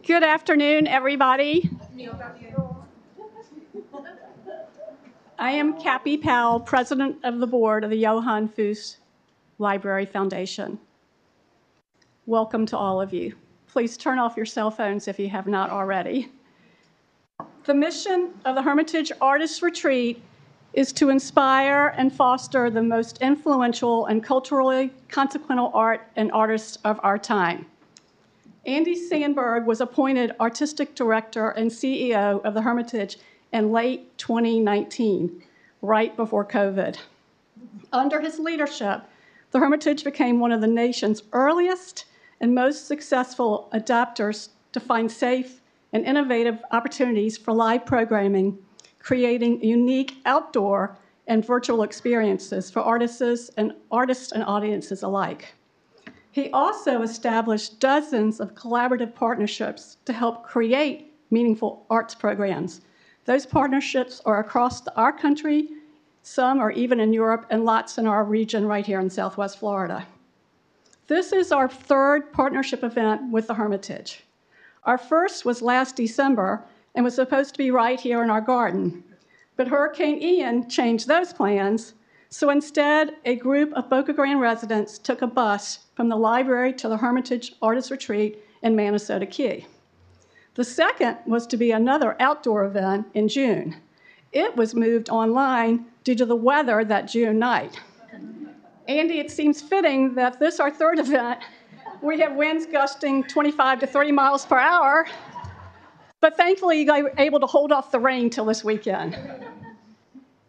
Good afternoon, everybody. I am Cappy Powell, President of the Board of the Johann Fust Library Foundation. Welcome to all of you. Please turn off your cell phones if you have not already. The mission of the Hermitage Artist Retreat is to inspire and foster the most influential and culturally consequential art and artists of our time. Andy Sandberg was appointed Artistic Director and CEO of the Hermitage in late 2019, right before COVID. Under his leadership, the Hermitage became one of the nation's earliest and most successful adapters to find safe and innovative opportunities for live programming, creating unique outdoor and virtual experiences for artists and audiences alike. He also established dozens of collaborative partnerships to help create meaningful arts programs. Those partnerships are across our country, some are even in Europe, and lots in our region right here in Southwest Florida. This is our third partnership event with the Hermitage. Our first was last December and was supposed to be right here in our garden. But Hurricane Ian changed those plans, so instead, a group of Boca Grande residents took a bus from the library to the Hermitage Artist Retreat in Manasota Key. The second was to be another outdoor event in June. It was moved online due to the weather that June night. Andy, it seems fitting that this, our third event, we have winds gusting 25 to 30 miles per hour, but thankfully you were able to hold off the rain till this weekend.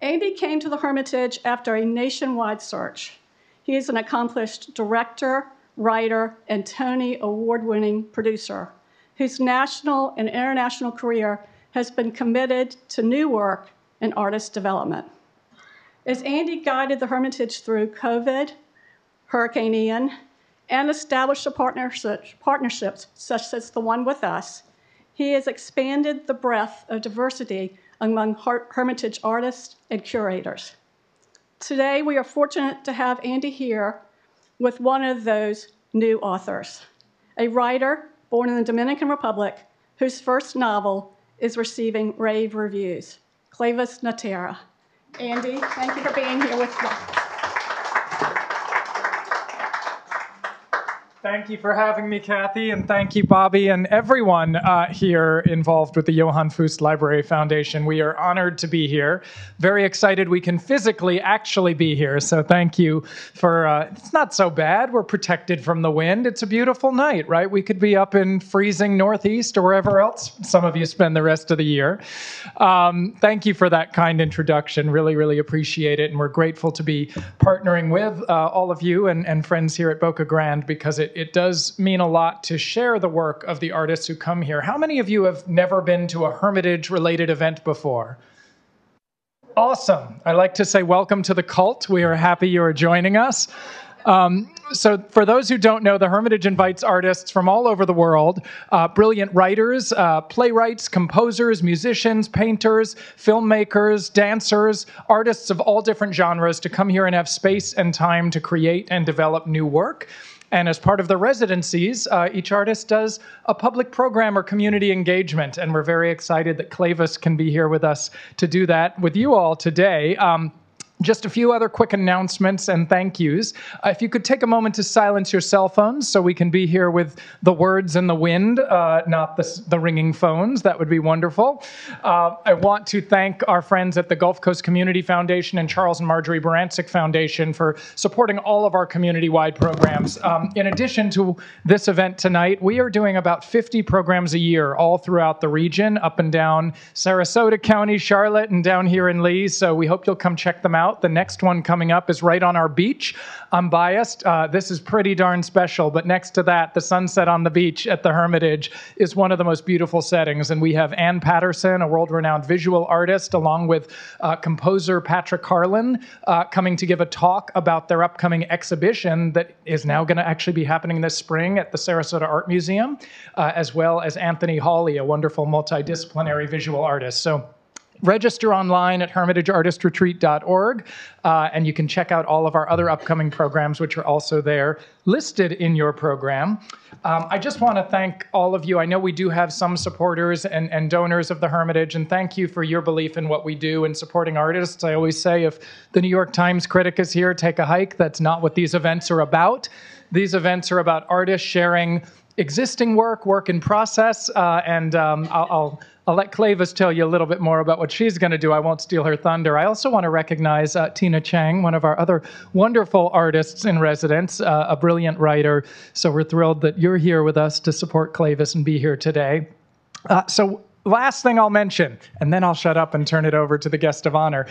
Andy came to the Hermitage after a nationwide search. He is an accomplished director, writer, and Tony Award-winning producer whose national and international career has been committed to new work and artist development. As Andy guided the Hermitage through COVID, Hurricane Ian, and established partnerships such as the one with us, he has expanded the breadth of diversity among Hermitage artists and curators. Today, we are fortunate to have Andy here with one of those new authors, a writer born in the Dominican Republic whose first novel is receiving rave reviews, Cleyvis Natera. Andy, thank you for being here with us. Thank you for having me, Kathy, and thank you, Bobby, and everyone here involved with the Johann Fust Library Foundation. We are honored to be here. Very excited we can physically actually be here, so thank you for, it's not so bad. We're protected from the wind. It's a beautiful night, right? We could be up in freezing Northeast or wherever else some of you spend the rest of the year. Thank you for that kind introduction. Really, really appreciate it, and we're grateful to be partnering with all of you and friends here at Boca Grande because it does mean a lot to share the work of the artists who come here. How many of you have never been to a Hermitage-related event before? Awesome. I like to say welcome to the cult. We are happy you are joining us. So for those who don't know, the Hermitage invites artists from all over the world, brilliant writers, playwrights, composers, musicians, painters, filmmakers, dancers, artists of all different genres to come here and have space and time to create and develop new work. And as part of the residencies, each artist does a public program or community engagement. And we're very excited that Cleyvis can be here with us to do that with you all today. Just a few other quick announcements and thank yous. If you could take a moment to silence your cell phones so we can be here with the words and the wind, not the ringing phones. That would be wonderful. I want to thank our friends at the Gulf Coast Community Foundation and Charles and Marjorie Barancik Foundation for supporting all of our community-wide programs. In addition to this event tonight, we are doing about 50 programs a year all throughout the region, up and down Sarasota County, Charlotte, and down here in Lee. So we hope you'll come check them out. The next one coming up is right on our beach. I'm biased. This is pretty darn special, but next to that, the sunset on the beach at the Hermitage is one of the most beautiful settings. And we have Ann Patterson, a world-renowned visual artist, along with composer Patrick Harlan, coming to give a talk about their upcoming exhibition that is now going to actually be happening this spring at the Sarasota Art Museum, as well as Anthony Hawley, a wonderful multidisciplinary visual artist. So Register online at hermitageartistretreat.org, and you can check out all of our other upcoming programs, which are also there listed in your program. I just want to thank all of you. I know we do have some supporters and donors of the Hermitage, and thank you for your belief in what we do and supporting artists. I always say if the New York Times critic is here, take a hike. That's not what these events are about. These events are about artists sharing existing work in process, and I'll let Cleyvis tell you a little bit more about what she's going to do. I won't steal her thunder. I also want to recognize Tina Chang, one of our other wonderful artists in residence, a brilliant writer. So we're thrilled that you're here with us to support Cleyvis and be here today. So last thing I'll mention, and then I'll shut up and turn it over to the guest of honor.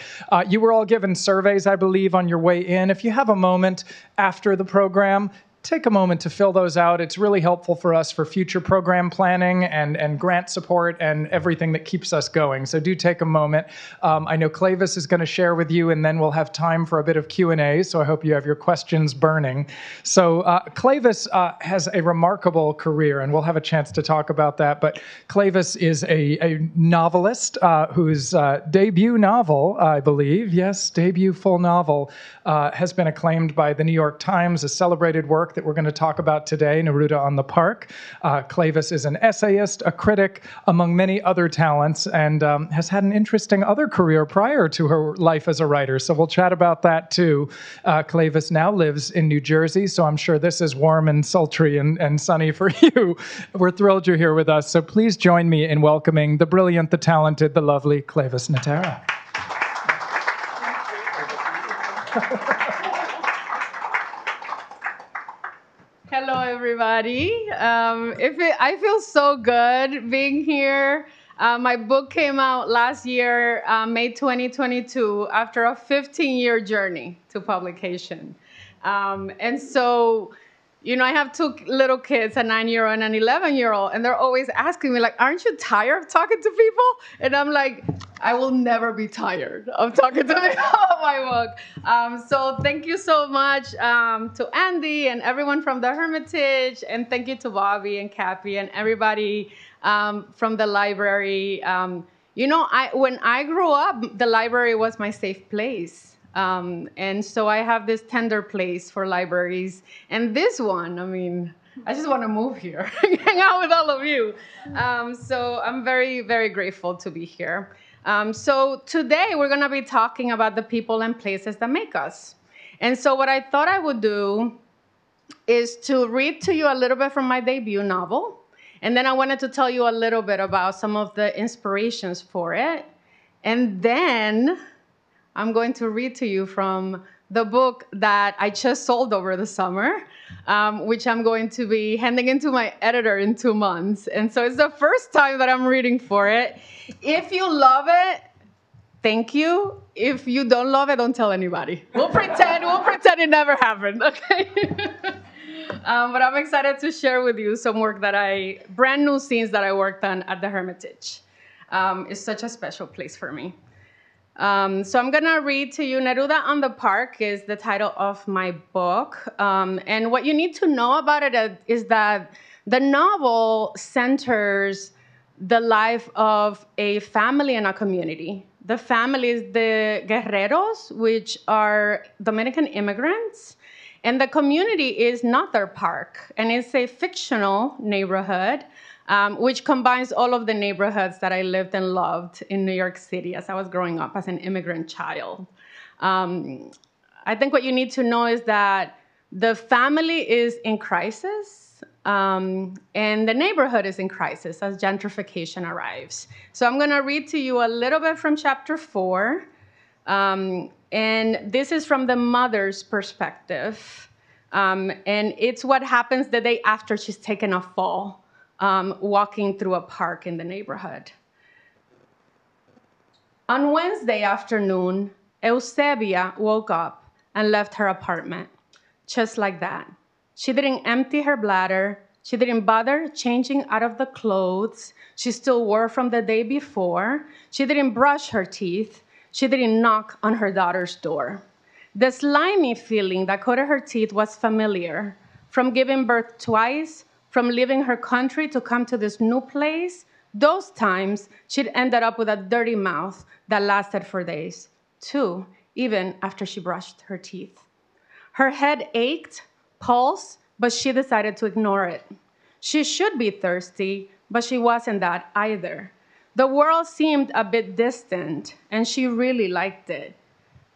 You were all given surveys, I believe, on your way in. If you have a moment after the program, take a moment to fill those out. It's really helpful for us for future program planning and grant support and everything that keeps us going. So do take a moment. I know Cleyvis is going to share with you, and then we'll have time for a bit of Q&A, so I hope you have your questions burning. So Cleyvis has a remarkable career, and we'll have a chance to talk about that. But Cleyvis is a novelist whose debut novel, I believe, yes, debut full novel, has been acclaimed by the New York Times, a celebrated work that we're going to talk about today, Neruda on the Park. Cleyvis is an essayist, a critic, among many other talents, and has had an interesting other career prior to her life as a writer. So we'll chat about that too. Cleyvis now lives in New Jersey, so I'm sure this is warm and sultry and sunny for you. We're thrilled you're here with us. So please join me in welcoming the brilliant, the talented, the lovely Cleyvis Natera. Hello, everybody. I feel so good being here. My book came out last year, May 2022, after a 15-year journey to publication. And so, you know, I have two little kids, a 9-year-old and an 11-year-old, and they're always asking me, like, aren't you tired of talking to people? And I'm like, I will never be tired of talking to people about my book. So thank you so much to Andy and everyone from the Hermitage, and thank you to Bobby and Cappy and everybody from the library. You know, when I grew up, the library was my safe place. And so I have this tender place for libraries. And this one, I mean, I just want to move here and hang out with all of you. So I'm very, very grateful to be here. So today we're going to be talking about the people and places that make us. And so what I thought I would do is to read to you a little bit from my debut novel. And then I wanted to tell you a little bit about some of the inspirations for it. And then I'm going to read to you from the book that I just sold over the summer, which I'm going to be handing into my editor in 2 months. And so it's the first time that I'm reading for it. If you love it, thank you. If you don't love it, don't tell anybody. We'll pretend it never happened, okay? But I'm excited to share with you some work brand new scenes that I worked on at the Hermitage. It's such a special place for me. So I'm going to read to you, Neruda on the Park is the title of my book. And what you need to know about it is that the novel centers the life of a family and a community. The family is the Guerreros, which are Dominican immigrants. And the community is Nather Park. And it's a fictional neighborhood which combines all of the neighborhoods that I lived and loved in New York City as I was growing up as an immigrant child. I think what you need to know is that the family is in crisis, and the neighborhood is in crisis as gentrification arrives. So I'm going to read to you a little bit from chapter 4, and this is from the mother's perspective, and it's what happens the day after she's taken a fall. Walking through a park in the neighborhood. On Wednesday afternoon, Eusebia woke up and left her apartment, just like that. She didn't empty her bladder. She didn't bother changing out of the clothes she still wore from the day before. She didn't brush her teeth. She didn't knock on her daughter's door. The slimy feeling that coated her teeth was familiar. From giving birth twice, from leaving her country to come to this new place, Those times, she'd ended up with a dirty mouth that lasted for days, 2, even after she brushed her teeth. Her head ached, pulsed, but she decided to ignore it. She should be thirsty, but she wasn't that either. The world seemed a bit distant, and she really liked it.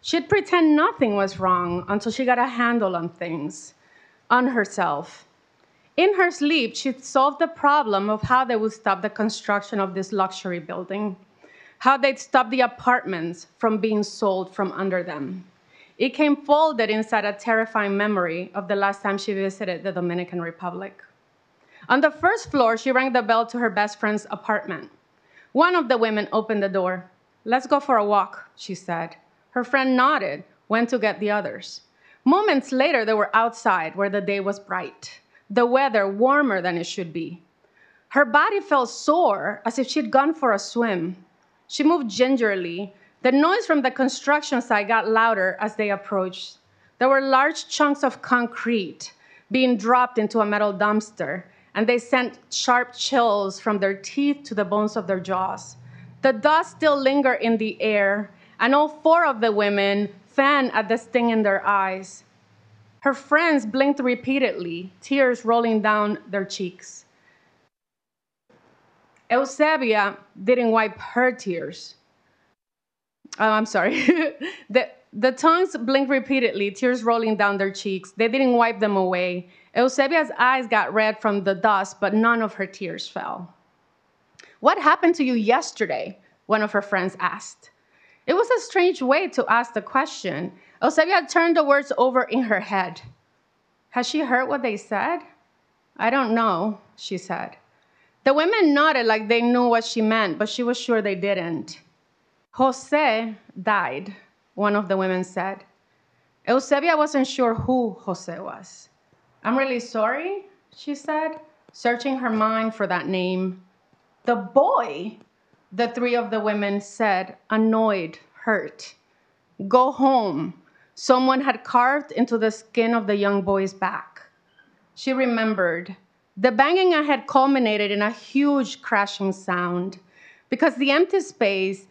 She'd pretend nothing was wrong until she got a handle on things, on herself. In her sleep, she'd solved the problem of how they would stop the construction of this luxury building, how they'd stop the apartments from being sold from under them. It came folded inside a terrifying memory of the last time she visited the Dominican Republic. On the first floor, she rang the bell to her best friend's apartment. One of the women opened the door. "Let's go for a walk," she said. Her friend nodded, went to get the others. Moments later, they were outside where the day was bright, the weather warmer than it should be. Her body felt sore, as if she'd gone for a swim. She moved gingerly. The noise from the construction site got louder as they approached. There were large chunks of concrete being dropped into a metal dumpster, and they sent sharp chills from their teeth to the bones of their jaws. The dust still lingered in the air, and all 4 of the women fanned at the sting in their eyes. Her friends blinked repeatedly, tears rolling down their cheeks. Eusebia didn't wipe her tears. Oh, I'm sorry. The tongues blinked repeatedly, tears rolling down their cheeks. They didn't wipe them away. Eusebia's eyes got red from the dust, but none of her tears fell. "What happened to you yesterday?" one of her friends asked. It was a strange way to ask the question. Eusebia turned the words over in her head. Had she heard what they said? "I don't know," she said. The women nodded like they knew what she meant, but she was sure they didn't. "Jose died," one of the women said. Eusebia wasn't sure who Jose was. "I'm really sorry," she said, searching her mind for that name. "The boy," the 3 of the women said, annoyed, hurt. "Go home." Someone had carved into the skin of the young boy's back. She remembered. The banging ahead culminated in a huge crashing sound. Because the empty space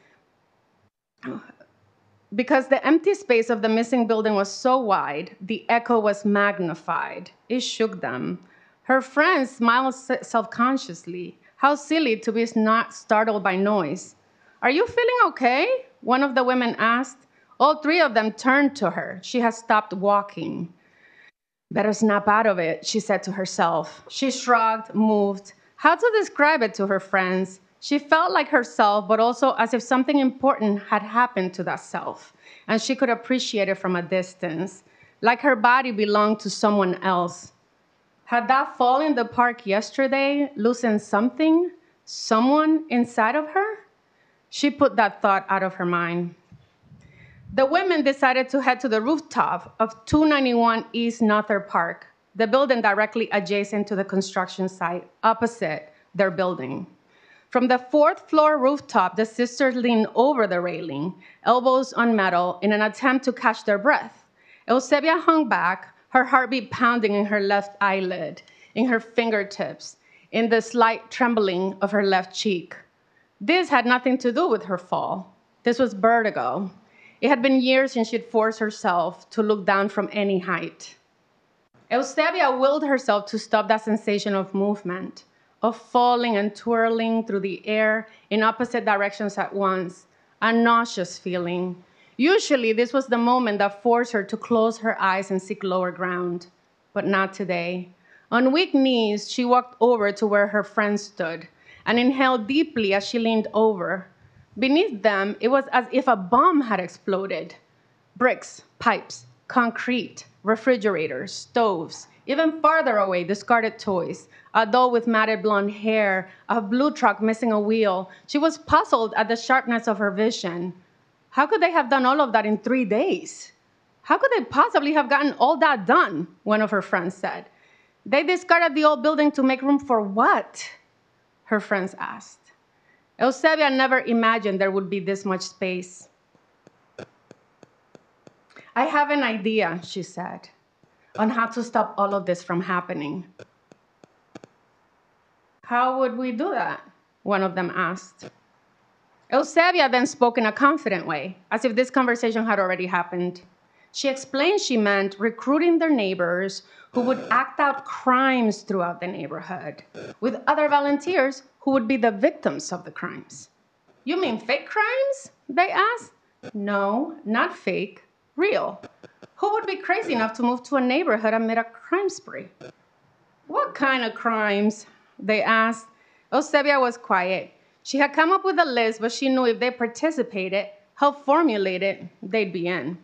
of the missing building was so wide, the echo was magnified. It shook them. Her friends smiled self-consciously. How silly to be not startled by noise. "Are you feeling okay?" one of the women asked. All 3 of them turned to her. She had stopped walking. "Better snap out of it," she said to herself. She shrugged, moved. How to describe it to her friends? She felt like herself, but also as if something important had happened to that self, and she could appreciate it from a distance, like her body belonged to someone else. Had that fall in the park yesterday loosened something, someone inside of her? She put that thought out of her mind. The women decided to head to the rooftop of 291 East Nother Park, the building directly adjacent to the construction site, opposite their building. From the 4th floor rooftop, the sisters leaned over the railing, elbows on metal, in an attempt to catch their breath. Eusebia hung back, her heartbeat pounding in her left eyelid, in her fingertips, in the slight trembling of her left cheek. This had nothing to do with her fall. This was vertigo. It had been years since she'd forced herself to look down from any height. Eusebia willed herself to stop that sensation of movement, of falling and twirling through the air in opposite directions at once, a nauseous feeling. Usually, this was the moment that forced her to close her eyes and seek lower ground, but not today. On weak knees, she walked over to where her friends stood and inhaled deeply as she leaned over. Beneath them, it was as if a bomb had exploded. Bricks, pipes, concrete, refrigerators, stoves, even farther away, discarded toys, a doll with matted blonde hair, a blue truck missing a wheel. She was puzzled at the sharpness of her vision. How could they have done all of that in 3 days? How could they possibly have gotten all that done? One of her friends said. They discarded the old building to make room for what? Her friends asked. Eusebia never imagined there would be this much space. I have an idea, she said, on how to stop all of this from happening. How would we do that? one of them asked. Eusebia then spoke in a confident way, as if this conversation had already happened. She explained she meant recruiting their neighbors who would act out crimes throughout the neighborhood, with other volunteers who would be the victims of the crimes. You mean fake crimes? They asked. No, not fake, real. Who would be crazy enough to move to a neighborhood amid a crime spree? What kind of crimes? They asked. Eusebia was quiet. She had come up with a list, but she knew if they participated, helped formulate it, they'd be in.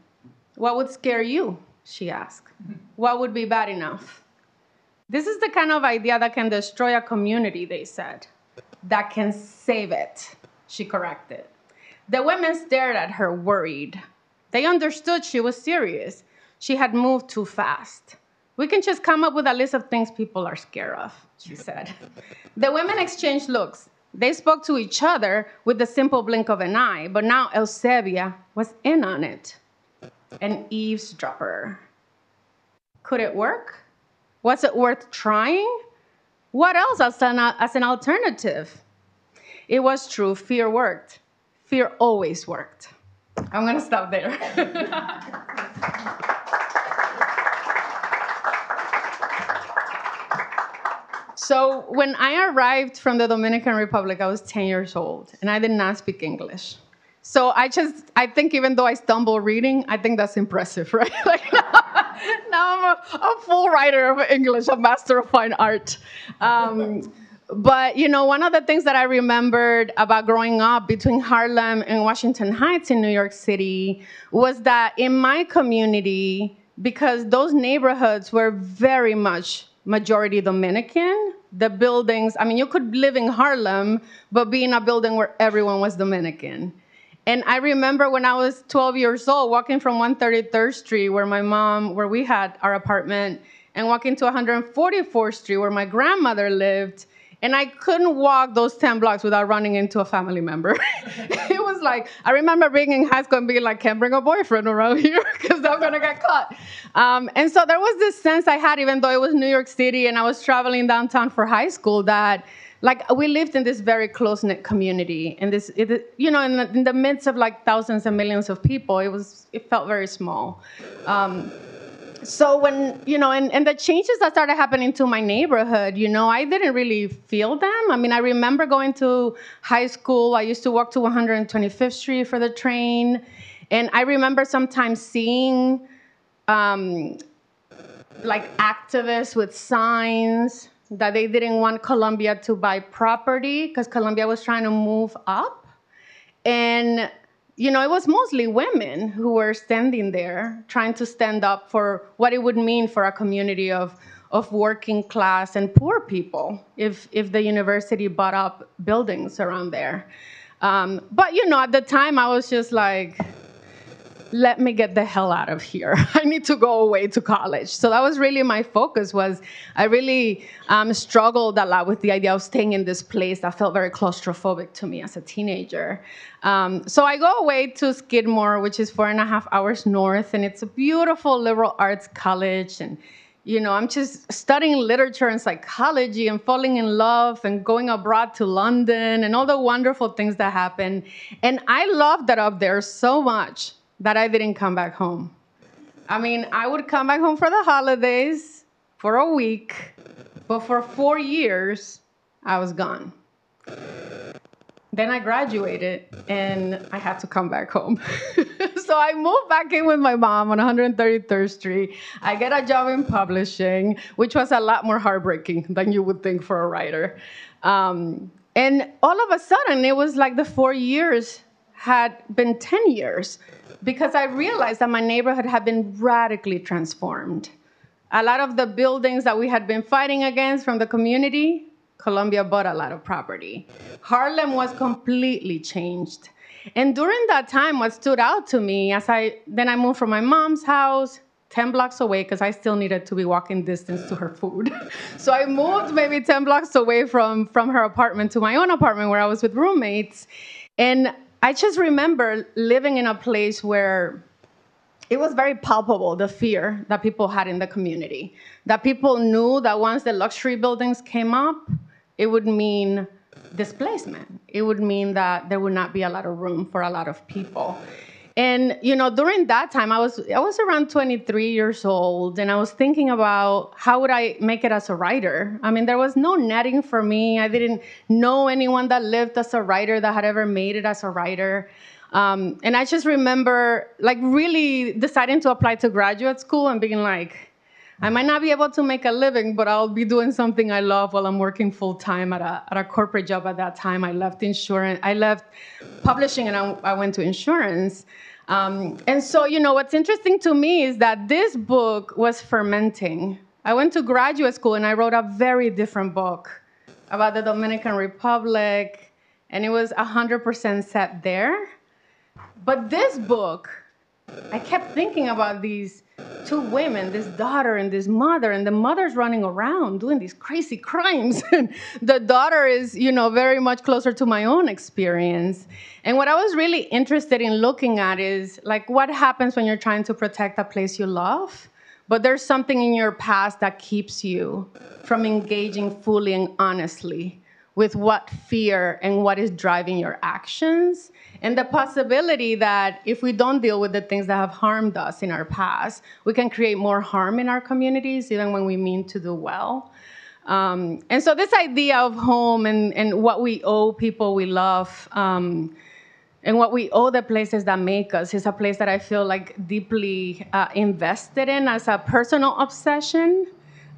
What would scare you? She asked. What would be bad enough? This is the kind of idea that can destroy a community, they said. That can save it, she corrected. The women stared at her, worried. They understood she was serious. She had moved too fast. We can just come up with a list of things people are scared of, she said. The women exchanged looks. They spoke to each other with the simple blink of an eye, but now Eusebia was in on it. An eavesdropper. Could it work? Was it worth trying? What else as an alternative? It was true, fear worked. Fear always worked. I'm gonna stop there. So when I arrived from the Dominican Republic, I was 10 years old, and I did not speak English. So I think even though I stumble reading, I think that's impressive, right? Like now I'm a full writer of English, a master of fine art. But, you know, one of the things that I remembered about growing up between Harlem and Washington Heights in New York City was that in my community, because those neighborhoods were very much majority Dominican, the buildings, I mean, you could live in Harlem, but be in a building where everyone was Dominican. And I remember when I was 12 years old, walking from 133rd Street, where we had our apartment, and walking to 144th Street, where my grandmother lived, and I couldn't walk those 10 blocks without running into a family member. It was like, I remember being in high school and being like, can't bring a boyfriend around here because I'm gonna get caught. And so there was this sense I had, even though it was New York City and I was traveling downtown for high school, that like we lived in this very close-knit community. And this, you know, in the midst of like thousands and millions of people, it felt very small. So when, you know, and the changes that started happening to my neighborhood, you know, I didn't really feel them. I mean, I remember going to high school. I used to walk to 125th Street for the train. And I remember sometimes seeing like activists with signs that they didn't want Columbia to buy property because Columbia was trying to move up. And you know, it was mostly women who were standing there trying to stand up for what it would mean for a community of working class and poor people if the university bought up buildings around there. But, you know, at the time I was just like, let me get the hell out of here. I need to go away to college. So that was really my focus. I really struggled a lot with the idea of staying in this place that felt very claustrophobic to me as a teenager. So I go away to Skidmore, which is 4.5 hours north, and it's a beautiful liberal arts college. And, you know, I'm just studying literature and psychology and falling in love and going abroad to London and all the wonderful things that happen. And I loved that up there so much that I didn't come back home. I mean, I would come back home for the holidays, for a week, but for 4 years, I was gone. Then I graduated, and I had to come back home. So I moved back in with my mom on 133rd Street. I get a job in publishing, which was a lot more heartbreaking than you would think for a writer. And all of a sudden, it was like the 4 years had been 10 years, because I realized that my neighborhood had been radically transformed. A lot of the buildings that we had been fighting against from the community, Columbia bought a lot of property. Harlem was completely changed. And during that time, what stood out to me, then I moved from my mom's house 10 blocks away, because I still needed to be walking distance to her food. So I moved maybe 10 blocks away from her apartment to my own apartment where I was with roommates. And I just remember living in a place where it was very palpable, the fear that people had in the community, that people knew that once the luxury buildings came up, it would mean displacement. It would mean that there would not be a lot of room for a lot of people. And, during that time, I was around 23 years old, and I was thinking about how would I make it as a writer? I mean, there was no netting for me. I didn't know anyone that lived as a writer that had ever made it as a writer. And I just remember, really deciding to apply to graduate school and being like, I might not be able to make a living, but I'll be doing something I love while I'm working full-time at a corporate job at that time. I left insurance. I left publishing, and I went to insurance. And so, what's interesting to me is that this book was fermenting. I went to graduate school, and I wrote a very different book about the Dominican Republic, and it was 100% set there. But this book, I kept thinking about these two women, this daughter and this mother, and the mother's running around doing these crazy crimes. And the daughter is, very much closer to my own experience. And what I was really interested in looking at is, what happens when you're trying to protect a place you love, but there's something in your past that keeps you from engaging fully and honestly with what fear and what is driving your actions. And the possibility that if we don't deal with the things that have harmed us in our past, we can create more harm in our communities, even when we mean to do well. And so this idea of home and what we owe people we love, and what we owe the places that make us, is a place that I feel deeply invested in as a personal obsession.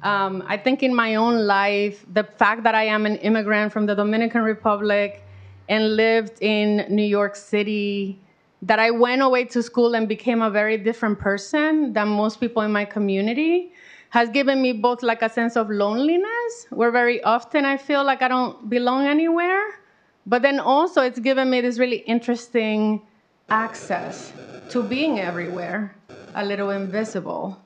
I think in my own life, the fact that I am an immigrant from the Dominican Republic and lived in New York City, that I went away to school and became a very different person than most people in my community, has given me both a sense of loneliness, where very often I feel like I don't belong anywhere, but then also it's given me this really interesting access to being everywhere, a little invisible.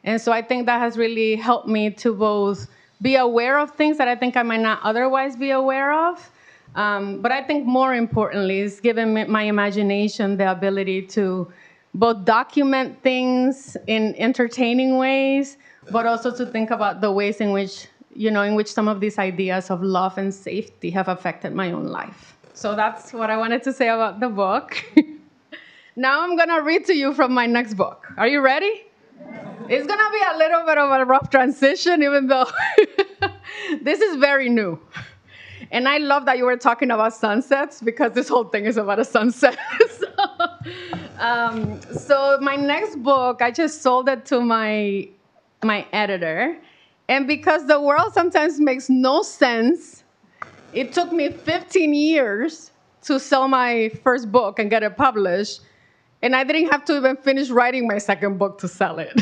And so I think that has really helped me to both be aware of things that I think I might not otherwise be aware of, but I think more importantly, it's given my imagination the ability to both document things in entertaining ways, but also to think about the ways in which, some of these ideas of love and safety have affected my own life. So that's what I wanted to say about the book. Now I'm going to read to you from my next book. Are you ready? It's going to be a little bit of a rough transition, even though this is very new. And I love that you were talking about sunsets, because this whole thing is about a sunset. So my next book, I just sold it to my editor. And because the world sometimes makes no sense, it took me 15 years to sell my first book and get it published. And I didn't have to even finish writing my second book to sell it.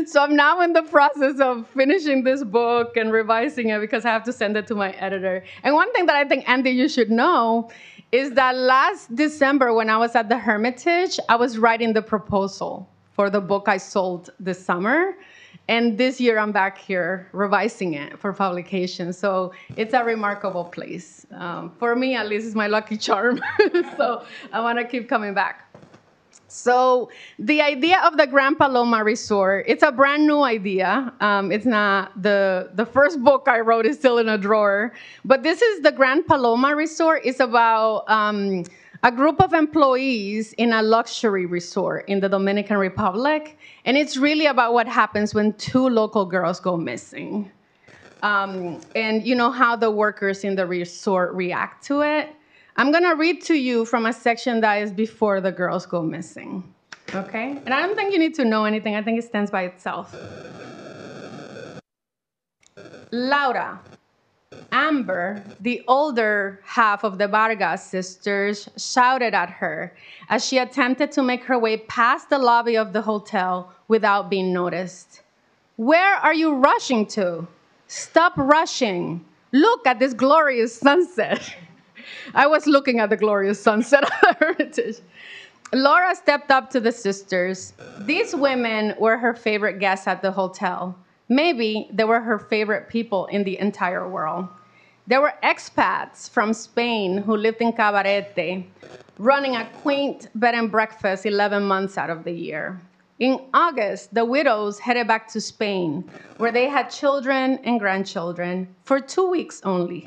So I'm now in the process of finishing this book and revising it, because I have to send it to my editor. And one thing that I think, Andy, you should know is that last December, when I was at the Hermitage, I was writing the proposal for the book I sold this summer. And this year, I'm back here revising it for publication. So it's a remarkable place. For me, at least, it's my lucky charm. So I want to keep coming back. So the idea of the Grand Paloma Resort, it's a brand new idea. It's not, the first book I wrote is still in a drawer. But this is the Grand Paloma Resort. It's about a group of employees in a luxury resort in the Dominican Republic. And it's really about what happens when two local girls go missing. And how the workers in the resort react to it. I'm going to read to you from a section that is before the girls go missing, okay? And I don't think you need to know anything. I think it stands by itself. Laura, Amber, the older half of the Vargas sisters, shouted at her as she attempted to make her way past the lobby of the hotel without being noticed. Where are you rushing to? Stop rushing. Look at this glorious sunset. I was looking at the glorious sunset at the Hermitage. Laura stepped up to the sisters. These women were her favorite guests at the hotel. Maybe they were her favorite people in the entire world. They were expats from Spain who lived in Cabarete, running a quaint bed and breakfast 11 months out of the year. In August, the widows headed back to Spain, where they had children and grandchildren for 2 weeks only.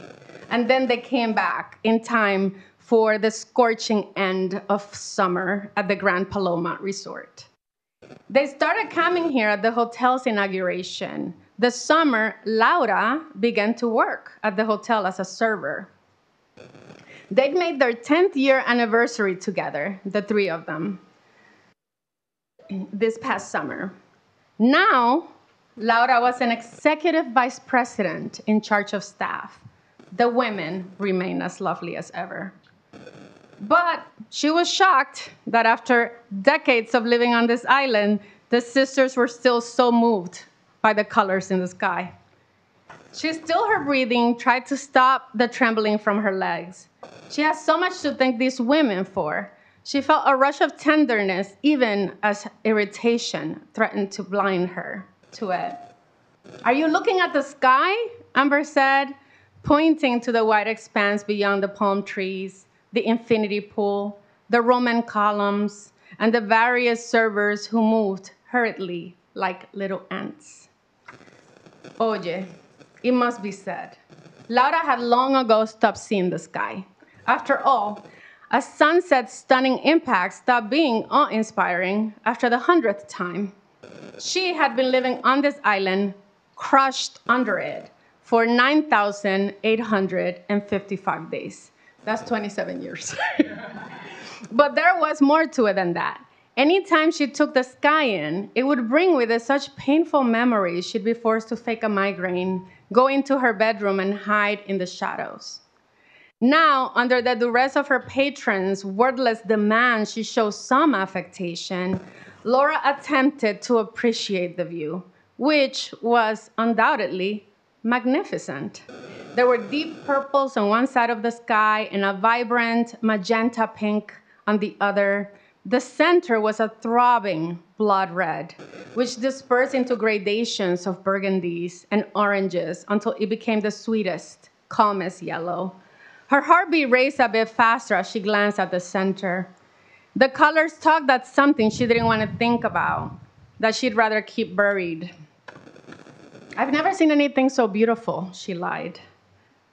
And then they came back in time for the scorching end of summer at the Grand Paloma Resort. They started coming here at the hotel's inauguration. The summer, Laura began to work at the hotel as a server. They'd made their 10th year anniversary together, the three of them, this past summer. Now, Laura was an executive vice president in charge of staff. The women remained as lovely as ever. But she was shocked that after decades of living on this island, the sisters were still so moved by the colors in the sky. She stilled her breathing, tried to stop the trembling from her legs. She has so much to thank these women for. She felt a rush of tenderness, even as irritation threatened to blind her to it. "Are you looking at the sky?" Amber said, pointing to the wide expanse beyond the palm trees, the infinity pool, the Roman columns, and the various servers who moved hurriedly like little ants. Oye, it must be said, Laura had long ago stopped seeing the sky. After all, a sunset's stunning impact stopped being awe-inspiring after the 100th time. She had been living on this island, crushed under it, for 9,855 days. That's 27 years. But there was more to it than that. Anytime she took the sky in, it would bring with it such painful memories she'd be forced to fake a migraine, go into her bedroom and hide in the shadows. Now, under the duress of her patrons' wordless demands she show some affectation, Laura attempted to appreciate the view, which was undoubtedly magnificent. There were deep purples on one side of the sky and a vibrant magenta pink on the other. The center was a throbbing blood red, which dispersed into gradations of burgundies and oranges until it became the sweetest, calmest yellow. Her heartbeat raced a bit faster as she glanced at the center. The colors talked that something she didn't want to think about, that she'd rather keep buried. "I've never seen anything so beautiful," she lied.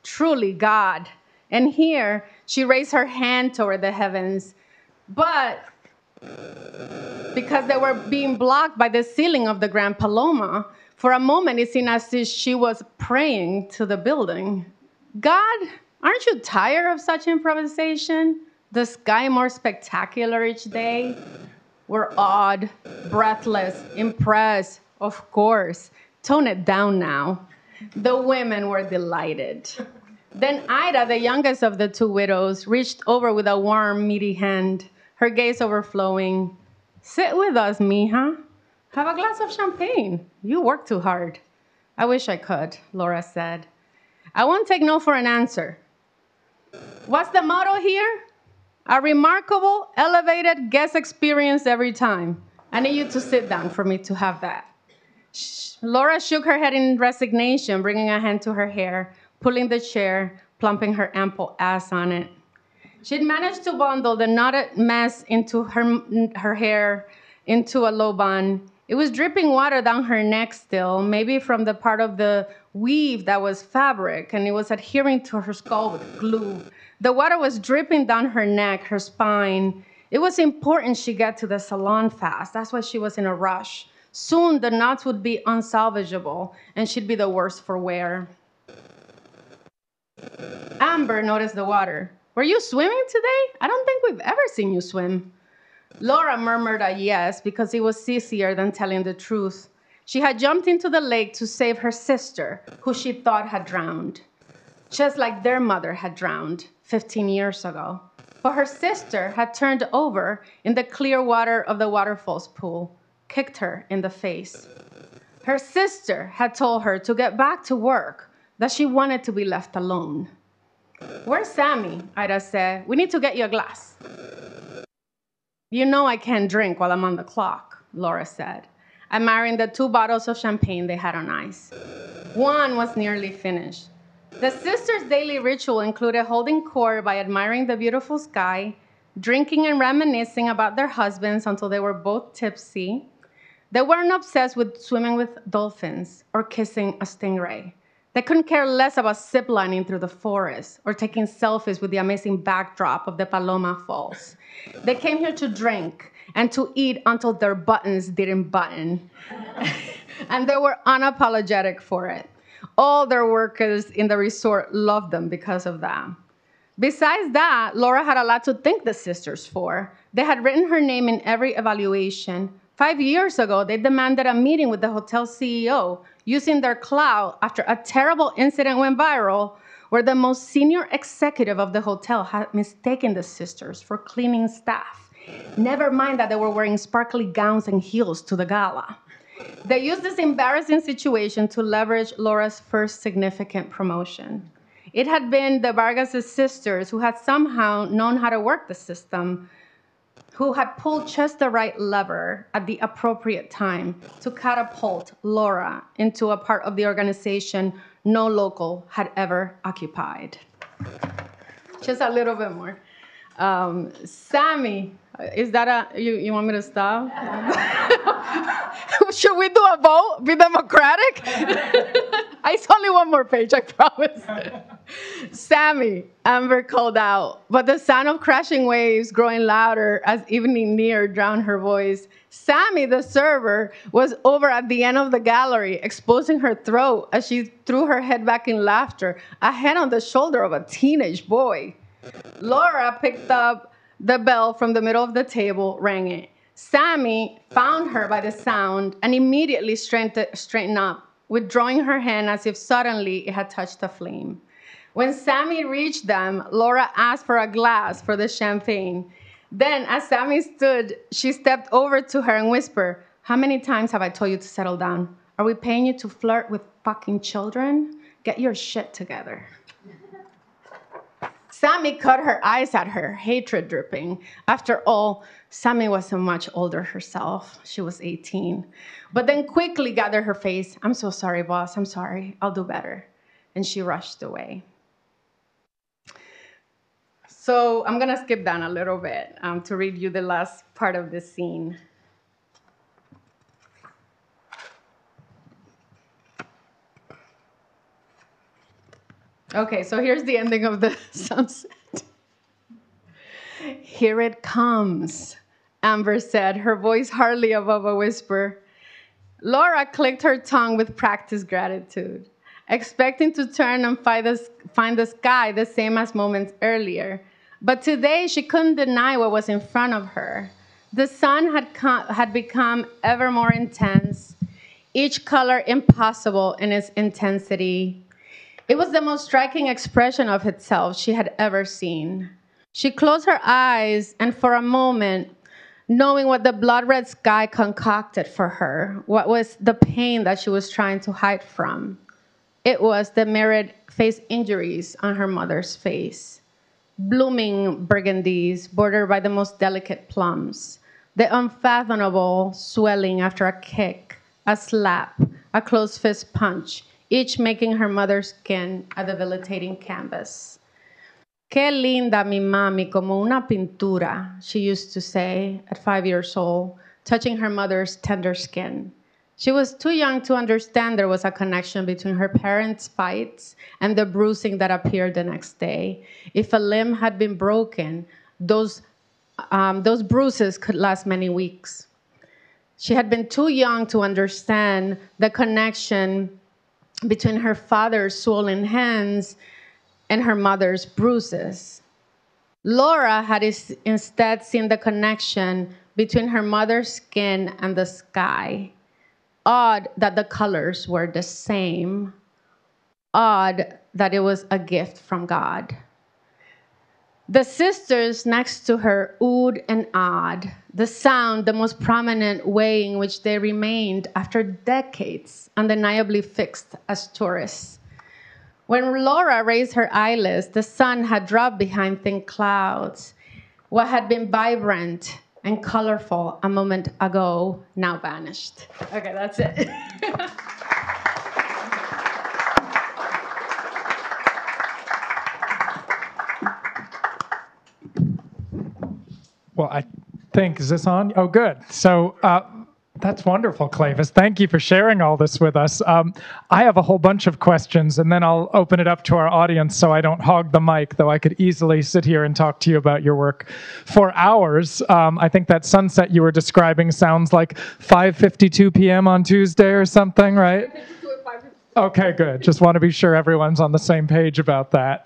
"Truly God." And here, she raised her hand toward the heavens. But because they were being blocked by the ceiling of the Grand Paloma, for a moment it seemed as if she was praying to the building. "God, aren't you tired of such improvisation? The sky more spectacular each day?" We're awed, breathless, impressed, of course. Tone it down now. The women were delighted. Then Ida, the youngest of the two widows, reached over with a warm, meaty hand, her gaze overflowing. "Sit with us, mija. Have a glass of champagne. You work too hard." "I wish I could," Laura said. "I won't take no for an answer." "What's the motto here?" "A remarkable, elevated guest experience every time." "I need you to sit down for me to have that." Laura shook her head in resignation, bringing a hand to her hair, pulling the chair, plumping her ample ass on it. She'd managed to bundle the knotted mess into her hair into a low bun. It was dripping water down her neck still, maybe from the part of the weave that was fabric, and it was adhering to her skull with glue. The water was dripping down her neck, her spine. It was important she get to the salon fast. That's why she was in a rush. Soon the knots would be unsalvageable, and she'd be the worse for wear. Amber noticed the water. "Were you swimming today? I don't think we've ever seen you swim." Laura murmured a yes, because it was easier than telling the truth. She had jumped into the lake to save her sister, who she thought had drowned, just like their mother had drowned 15 years ago. But her sister had turned over in the clear water of the waterfall's pool, kicked her in the face. Her sister had told her to get back to work, that she wanted to be left alone. "Where's Sammy?" Ida said. "We need to get you a glass." "You know I can't drink while I'm on the clock," Laura said, admiring the 2 bottles of champagne they had on ice. One was nearly finished. The sisters' daily ritual included holding court by admiring the beautiful sky, drinking and reminiscing about their husbands until they were both tipsy, They weren't obsessed with swimming with dolphins or kissing a stingray. They couldn't care less about ziplining through the forest or taking selfies with the amazing backdrop of the Paloma Falls. They came here to drink and to eat until their buttons didn't button. And they were unapologetic for it. All their workers in the resort loved them because of that. Besides that, Laura had a lot to thank the sisters for. They had written her name in every evaluation. 5 years ago, they demanded a meeting with the hotel CEO, using their clout after a terrible incident went viral where the most senior executive of the hotel had mistaken the sisters for cleaning staff. Never mind that they were wearing sparkly gowns and heels to the gala. They used this embarrassing situation to leverage Laura's first significant promotion. It had been the Vargas' sisters who had somehow known how to work the system, who had pulled just the right lever at the appropriate time to catapult Laura into a part of the organization no local had ever occupied. Just a little bit more. Sammy, is that you want me to stop? Should we do a vote? Be democratic? It's only one more page, I promise. Sammy, Amber called out, but the sound of crashing waves growing louder as evening neared drowned her voice. Sammy, the server, was over at the end of the gallery, exposing her throat as she threw her head back in laughter, a hand on the shoulder of a teenage boy. Laura picked up the bell from the middle of the table, rang it. Sammy found her by the sound and immediately straightened up, withdrawing her hand as if suddenly it had touched a flame. When Sammy reached them, Laura asked for a glass for the champagne. Then, as Sammy stood, she stepped over to her and whispered, "How many times have I told you to settle down? Are we paying you to flirt with fucking children? Get your shit together." Sammy cut her eyes at her, hatred dripping. After all, Sammy wasn't much older herself. She was 18. But then quickly gathered her face. "I'm so sorry, boss. I'm sorry. I'll do better." And she rushed away. So I'm going to skip down a little bit to read you the last part of the scene. Okay, so here's the ending of the sunset. "Here it comes," Amber said, her voice hardly above a whisper. Laura clicked her tongue with practiced gratitude, expecting to turn and find the sky the same as moments earlier. But today she couldn't deny what was in front of her. The sun had become ever more intense, each color impossible in its intensity. It was the most striking expression of itself she had ever seen. She closed her eyes, and for a moment, knowing what the blood-red sky concocted for her, what was the pain that she was trying to hide from, it was the mirrored face injuries on her mother's face. Blooming burgundies bordered by the most delicate plums, the unfathomable swelling after a kick, a slap, a closed fist punch, each making her mother's skin a debilitating canvas. "Qué linda mi mami, como una pintura," she used to say at 5 years old, touching her mother's tender skin. She was too young to understand there was a connection between her parents' fights and the bruising that appeared the next day. If a limb had been broken, those bruises could last many weeks. She had been too young to understand the connection between her father's swollen hands and her mother's bruises. Laura had instead seen the connection between her mother's skin and the sky. Odd that the colors were the same. Odd that it was a gift from God. The sisters next to her oohed and awed, the sound the most prominent way in which they remained after decades undeniably fixed as tourists. When Laura raised her eyelids, the sun had dropped behind thin clouds. What had been vibrant and colorful a moment ago now vanished. Okay, that's it. Well, I think, is this on? Oh, good. So That's wonderful, Cleyvis. Thank you for sharing all this with us. I have a whole bunch of questions, and then I'll open it up to our audience so I don't hog the mic, though I could easily sit here and talk to you about your work for hours. I think that sunset you were describing sounds like 5:52 p.m. on Tuesday or something, right? Okay, good. Just want to be sure everyone's on the same page about that.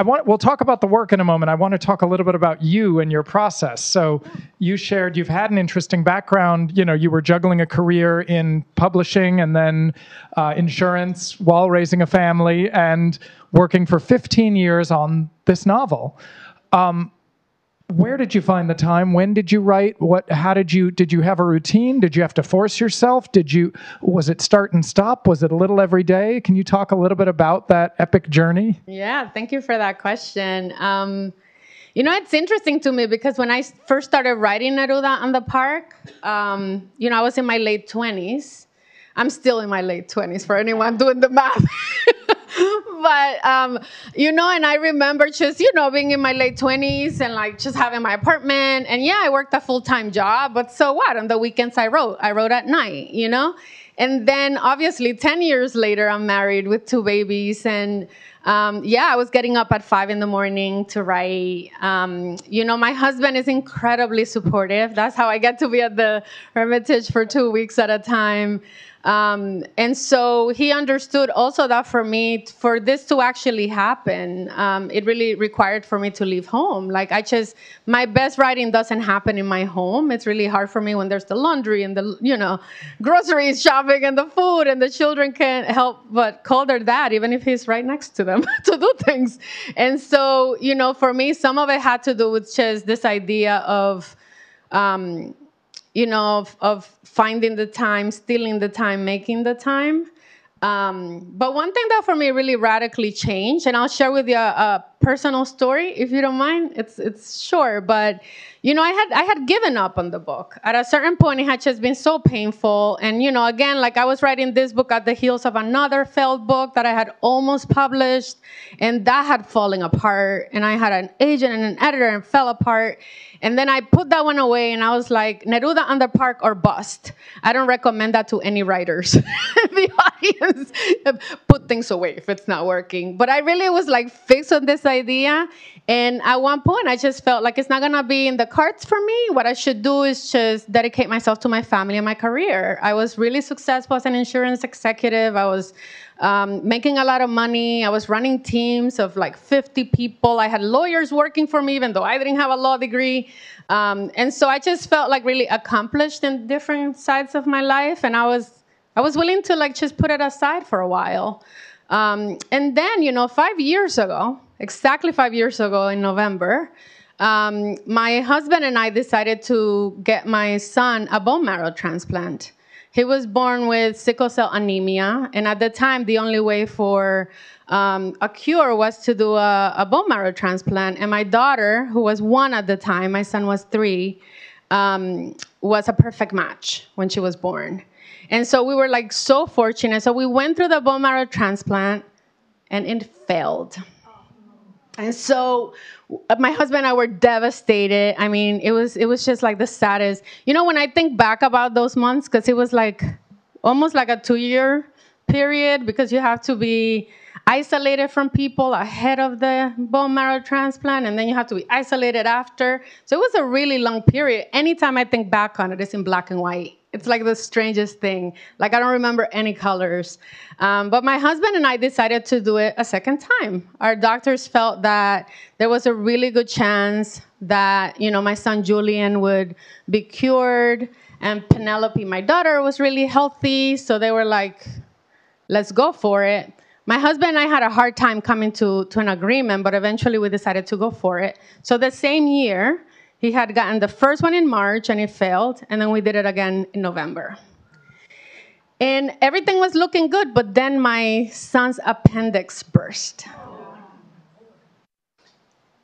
We'll talk about the work in a moment. I want to talk a little bit about you and your process. So you shared you've had an interesting background. You were juggling a career in publishing and then insurance while raising a family and working for 15 years on this novel. Where did you find the time? When did you write? Did you have a routine? Did you have to force yourself? Was it start and stop? Was it a little every day? Can you talk a little bit about that epic journey? Yeah, thank you for that question. It's interesting to me because when I first started writing Neruda on the Park, I was in my late 20s. I'm still in my late 20s for anyone doing the math. But, and I remember just, being in my late 20s and like just having my apartment. And yeah, I worked a full-time job, but so what? On the weekends I wrote at night, And then obviously 10 years later, I'm married with 2 babies. And I was getting up at 5 a.m. to write. My husband is incredibly supportive. That's how I get to be at the Hermitage for 2 weeks at a time. And so he understood also that for me, for this to actually happen, it really required for me to leave home. Like my best writing doesn't happen in my home. It's really hard for me when there's the laundry and the, groceries shopping and the food and the children can't help but call their dad, even if he's right next to them to do things. And so, for me, some of it had to do with just this idea of, of finding the time, stealing the time, making the time. But one thing that for me really radically changed, and I'll share with you a personal story, if you don't mind. It's short, but I had given up on the book. At a certain point, it had just been so painful. And, again, like I was writing this book at the heels of another failed book that I had almost published, and that had fallen apart. And I had an agent and an editor and fell apart. And then I put that one away, and I was like, Neruda on the Park or bust. I don't recommend that to any writers. The audience, put things away if it's not working. But I really was like fixed on this idea. And at one point, I just felt like it's not going to be in the cards for me. What I should do is just dedicate myself to my family and my career. I was really successful as an insurance executive. I was making a lot of money. I was running teams of like 50 people. I had lawyers working for me, even though I didn't have a law degree. And so I just felt like really accomplished in different sides of my life. And I was willing to like just put it aside for a while. And then, 5 years ago, exactly 5 years ago in November, my husband and I decided to get my son a bone marrow transplant. He was born with sickle cell anemia, and at the time, the only way for a cure was to do a bone marrow transplant. And my daughter, who was 1 at the time, my son was 3, was a perfect match when she was born. And so we were like so fortunate. So we went through the bone marrow transplant, and it failed. And so my husband and I were devastated. I mean, it was just like the saddest. When I think back about those months, because it was like almost like a 2-year period, because you have to be isolated from people ahead of the bone marrow transplant, and then you have to be isolated after. So it was a really long period. Anytime I think back on it, it's in black and white. It's like the strangest thing. Like, I don't remember any colors. But my husband and I decided to do it a second time. Our doctors felt that there was a really good chance that, my son Julian would be cured. And Penelope, my daughter, was really healthy. So they were like, let's go for it. My husband and I had a hard time coming to an agreement, but eventually we decided to go for it. So the same year, he had gotten the first one in March, and it failed, and then we did it again in November. And everything was looking good, but then my son's appendix burst.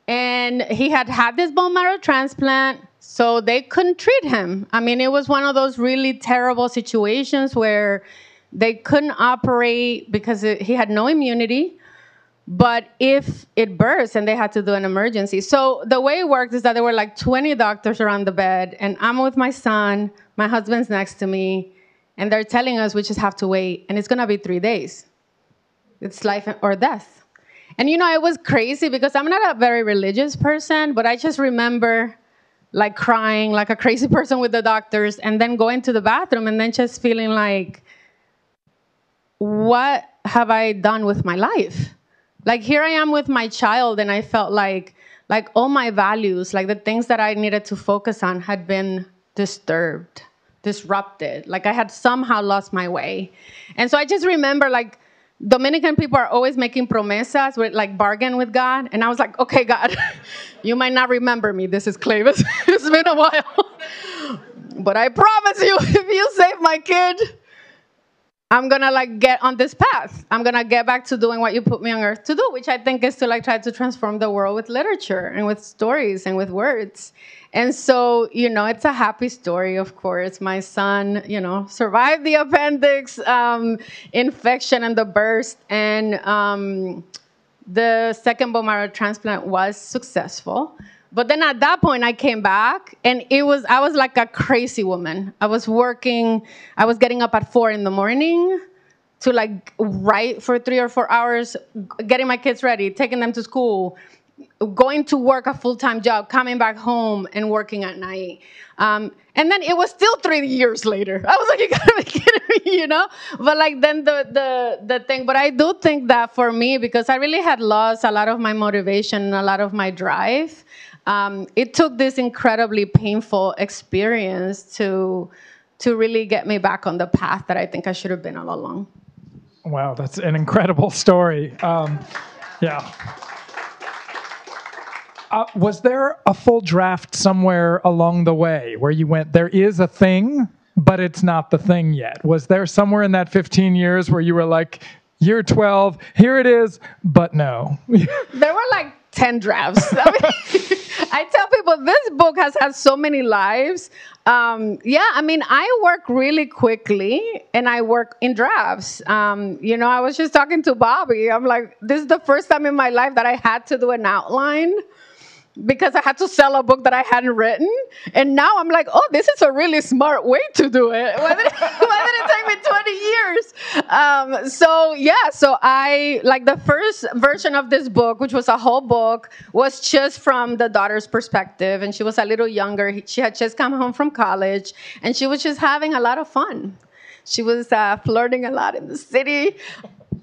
And he had this bone marrow transplant, so they couldn't treat him. I mean, it was one of those really terrible situations where they couldn't operate because he had no immunity. But if it burst and they had to do an emergency. So the way it worked is that there were like 20 doctors around the bed, and I'm with my son, my husband's next to me, and they're telling us we just have to wait, and it's gonna be 3 days. It's life or death. And you know, it was crazy because I'm not a very religious person, but I just remember like crying like a crazy person with the doctors, and then going to the bathroom and then just feeling like, what have I done with my life? Like, here I am with my child, and I felt like all my values, like the things that I needed to focus on, had been disrupted. Like, I had somehow lost my way. And so I just remember, like, Dominican people are always making promesas, with like bargain with God. And I was like, okay, God, you might not remember me. This is Cleyvis. It's been a while. But I promise you, if you save my kid, I'm going to like get on this path. I'm going to get back to doing what you put me on earth to do, which I think is to like try to transform the world with literature and with stories and with words. And so, you know, it's a happy story, of course. My son, you know, survived the appendix infection and the burst. And the second bone marrow transplant was successful. But then at that point, I came back, and I was like a crazy woman. I was working, I was getting up at 4 a.m. to like write for 3 or 4 hours, getting my kids ready, taking them to school, going to work a full-time job, coming back home and working at night. And then it was still 3 years later. I was like, you gotta be kidding me, you know? But like then the thing, but I do think that for me, because I really had lost a lot of my motivation and a lot of my drive, it took this incredibly painful experience to really get me back on the path that I think I should have been all along. Wow, that's an incredible story. Yeah. Was there a full draft somewhere along the way where you went, there is a thing, but it's not the thing yet? Was there somewhere in that 15 years where you were like, year 12, here it is, but no? There were like 10 drafts. I mean, I tell people this book has had so many lives. Yeah, I mean, I work really quickly, and I work in drafts. You know, I was just talking to Bobby. I'm like, this is the first time in my life that I had to do an outline, because I had to sell a book that I hadn't written. And now I'm like, oh, this is a really smart way to do it. Why did it take me 20 years? So I, like the first version of this book, which was a whole book, was just from the daughter's perspective. And she was a little younger. She had just come home from college, and she was just having a lot of fun. She was flirting a lot in the city.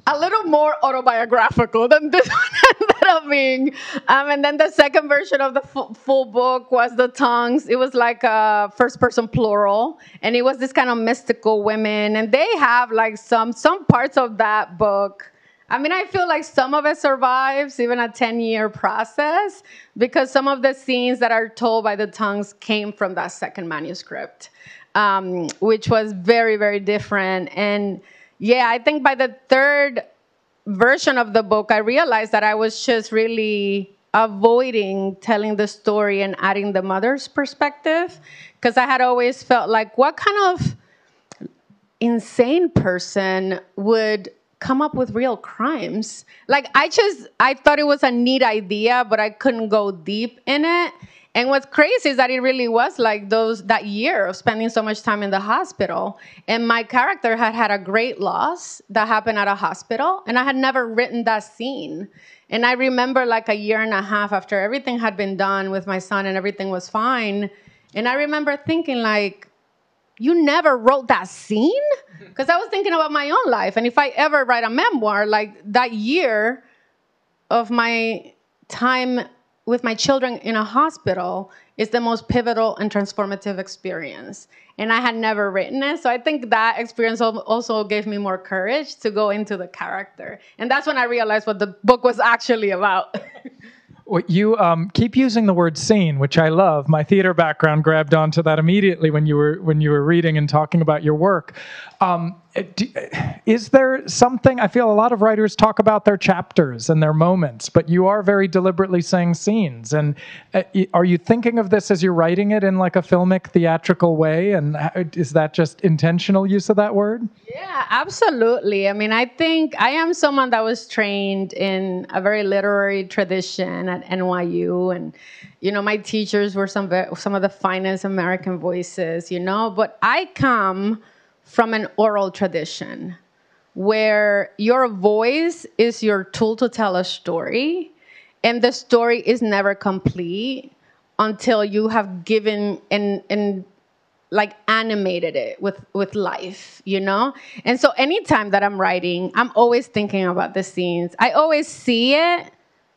A little more autobiographical than this one ended up being. And then the second version of the full book was the tongues. It was like a first-person plural, and it was this kind of mystical women. And they have like some parts of that book. I mean, I feel like some of it survives even a 10-year process, because some of the scenes that are told by the tongues came from that second manuscript, which was very, very different. And yeah, I think by the third version of the book, I realized that I was just really avoiding telling the story and adding the mother's perspective, because I had always felt like, what kind of insane person would come up with real crimes? Like, I thought it was a neat idea, but I couldn't go deep in it. And what's crazy is that it really was like that year of spending so much time in the hospital. And my character had a great loss that happened at a hospital, and I had never written that scene. And I remember like a year and a half after everything had been done with my son and everything was fine. And I remember thinking like, you never wrote that scene? Because I was thinking about my own life. And if I ever write a memoir, like that year of my time with my children in a hospital is the most pivotal and transformative experience. And I had never written it. So I think that experience also gave me more courage to go into the character. And that's when I realized what the book was actually about. Well, you keep using the word scene, which I love. My theater background grabbed onto that immediately when you were reading and talking about your work. Is there something? I feel a lot of writers talk about their chapters and their moments, but you are very deliberately saying scenes. And are you thinking of this as you're writing it in like a filmic, theatrical way? And is that just intentional use of that word? Yeah, Yeah, absolutely. I mean, I think I am someone that was trained in a very literary tradition at NYU, and my teachers were some of the finest American voices, but I come from an oral tradition where your voice is your tool to tell a story, and the story is never complete until you have given and like animated it with life, And so anytime that I'm writing, I'm always thinking about the scenes. I always see it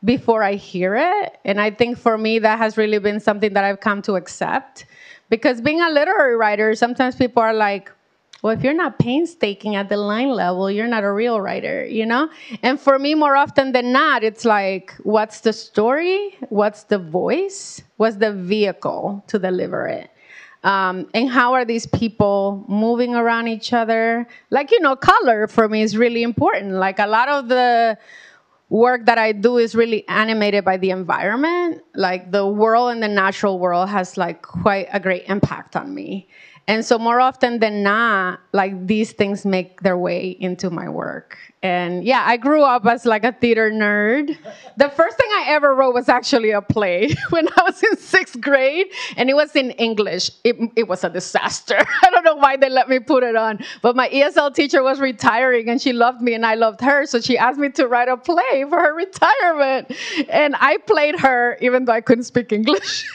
before I hear it. And I think for me, that has really been something that I've come to accept. Because being a literary writer, sometimes people are like, well, if you're not painstaking at the line level, you're not a real writer, And for me, more often than not, it's like, what's the story? What's the voice? What's the vehicle to deliver it? And how are these people moving around each other? Like, color for me is really important. Like, a lot of the work that I do is really animated by the environment. Like, the world and the natural world has, like, quite a great impact on me. And so more often than not, like, these things make their way into my work. And yeah, I grew up as like a theater nerd. The first thing I ever wrote was actually a play when I was in 6th grade, and it was in English. It was a disaster. I don't know why they let me put it on, but my ESL teacher was retiring, and she loved me and I loved her, so she asked me to write a play for her retirement. And I played her, even though I couldn't speak English.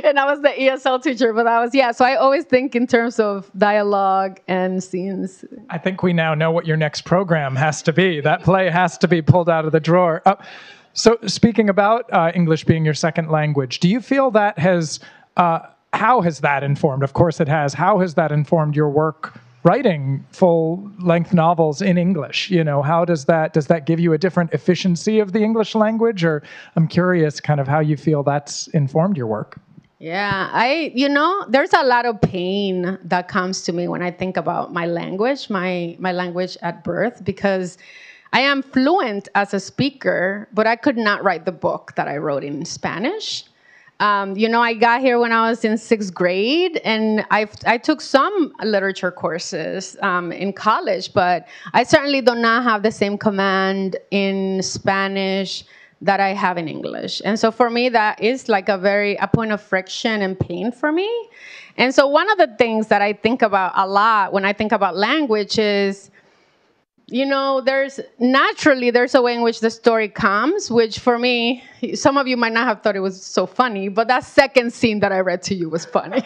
And I was the ESL teacher, but so I always think in terms of dialogue and scenes. I think we now know what your next program has to be. That play has to be pulled out of the drawer. So speaking about English being your second language, do you feel that how has that informed? Of course it has. How has that informed your work writing full-length novels in English? How does that give you a different efficiency of the English language? Or I'm curious kind of how you feel that's informed your work. Yeah, there's a lot of pain that comes to me when I think about my language, my language at birth, because I am fluent as a speaker, but I could not write the book that I wrote in Spanish. I got here when I was in 6th grade, and I took some literature courses in college, but I certainly do not have the same command in Spanish that I have in English. And so for me, that is like a point of friction and pain for me. And so one of the things that I think about a lot when I think about language is, there's a way in which the story comes, which for me, some of you might not have thought it was so funny, but that second scene that I read to you was funny,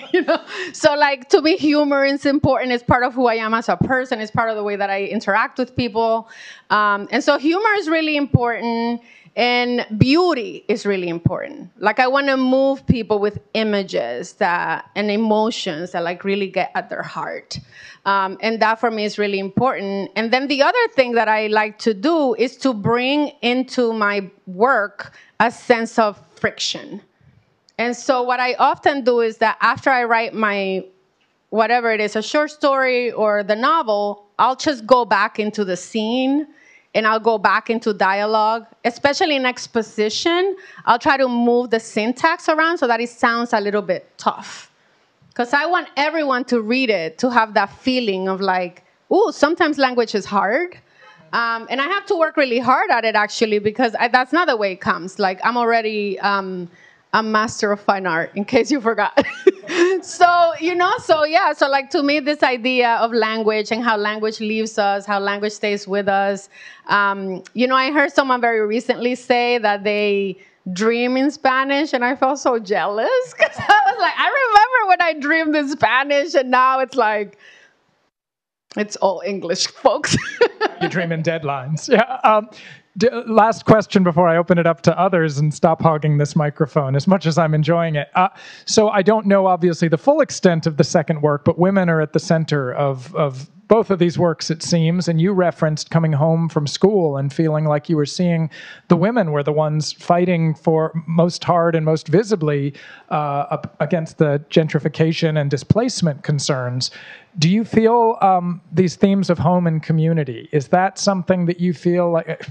So like, to me, humor is important. It's part of who I am as a person. It's part of the way that I interact with people. And so humor is really important. And beauty is really important. Like, I want to move people with images and emotions that like really get at their heart. And that for me is really important. And then the other thing that I like to do is to bring into my work a sense of friction. And so what I often do is that after I write my, whatever it is, a short story or the novel, I'll just go back into the scene. And I'll go back into dialogue, especially in exposition. I'll try to move the syntax around so that it sounds a little bit tough. Because I want everyone to read it, to have that feeling of like, ooh, sometimes language is hard. And I have to work really hard at it, actually, because that's not the way it comes. Like, I'm already a master of fine art, in case you forgot. So like, to me, this idea of language and how language leaves us, how language stays with us. I heard someone very recently say that they dream in Spanish, and I felt so jealous, because I was like, I remember when I dreamed in Spanish, and now it's like, it's all English, folks. You dream in deadlines. Yeah. Last question before I open it up to others and stop hogging this microphone, as much as I'm enjoying it. So I don't know, obviously, the full extent of the second work, but women are at the center of both of these works, it seems. And you referenced coming home from school and feeling like you were seeing the women were the ones fighting for most hard and most visibly against the gentrification and displacement concerns. Do you feel these themes of home and community, is that something that you feel like...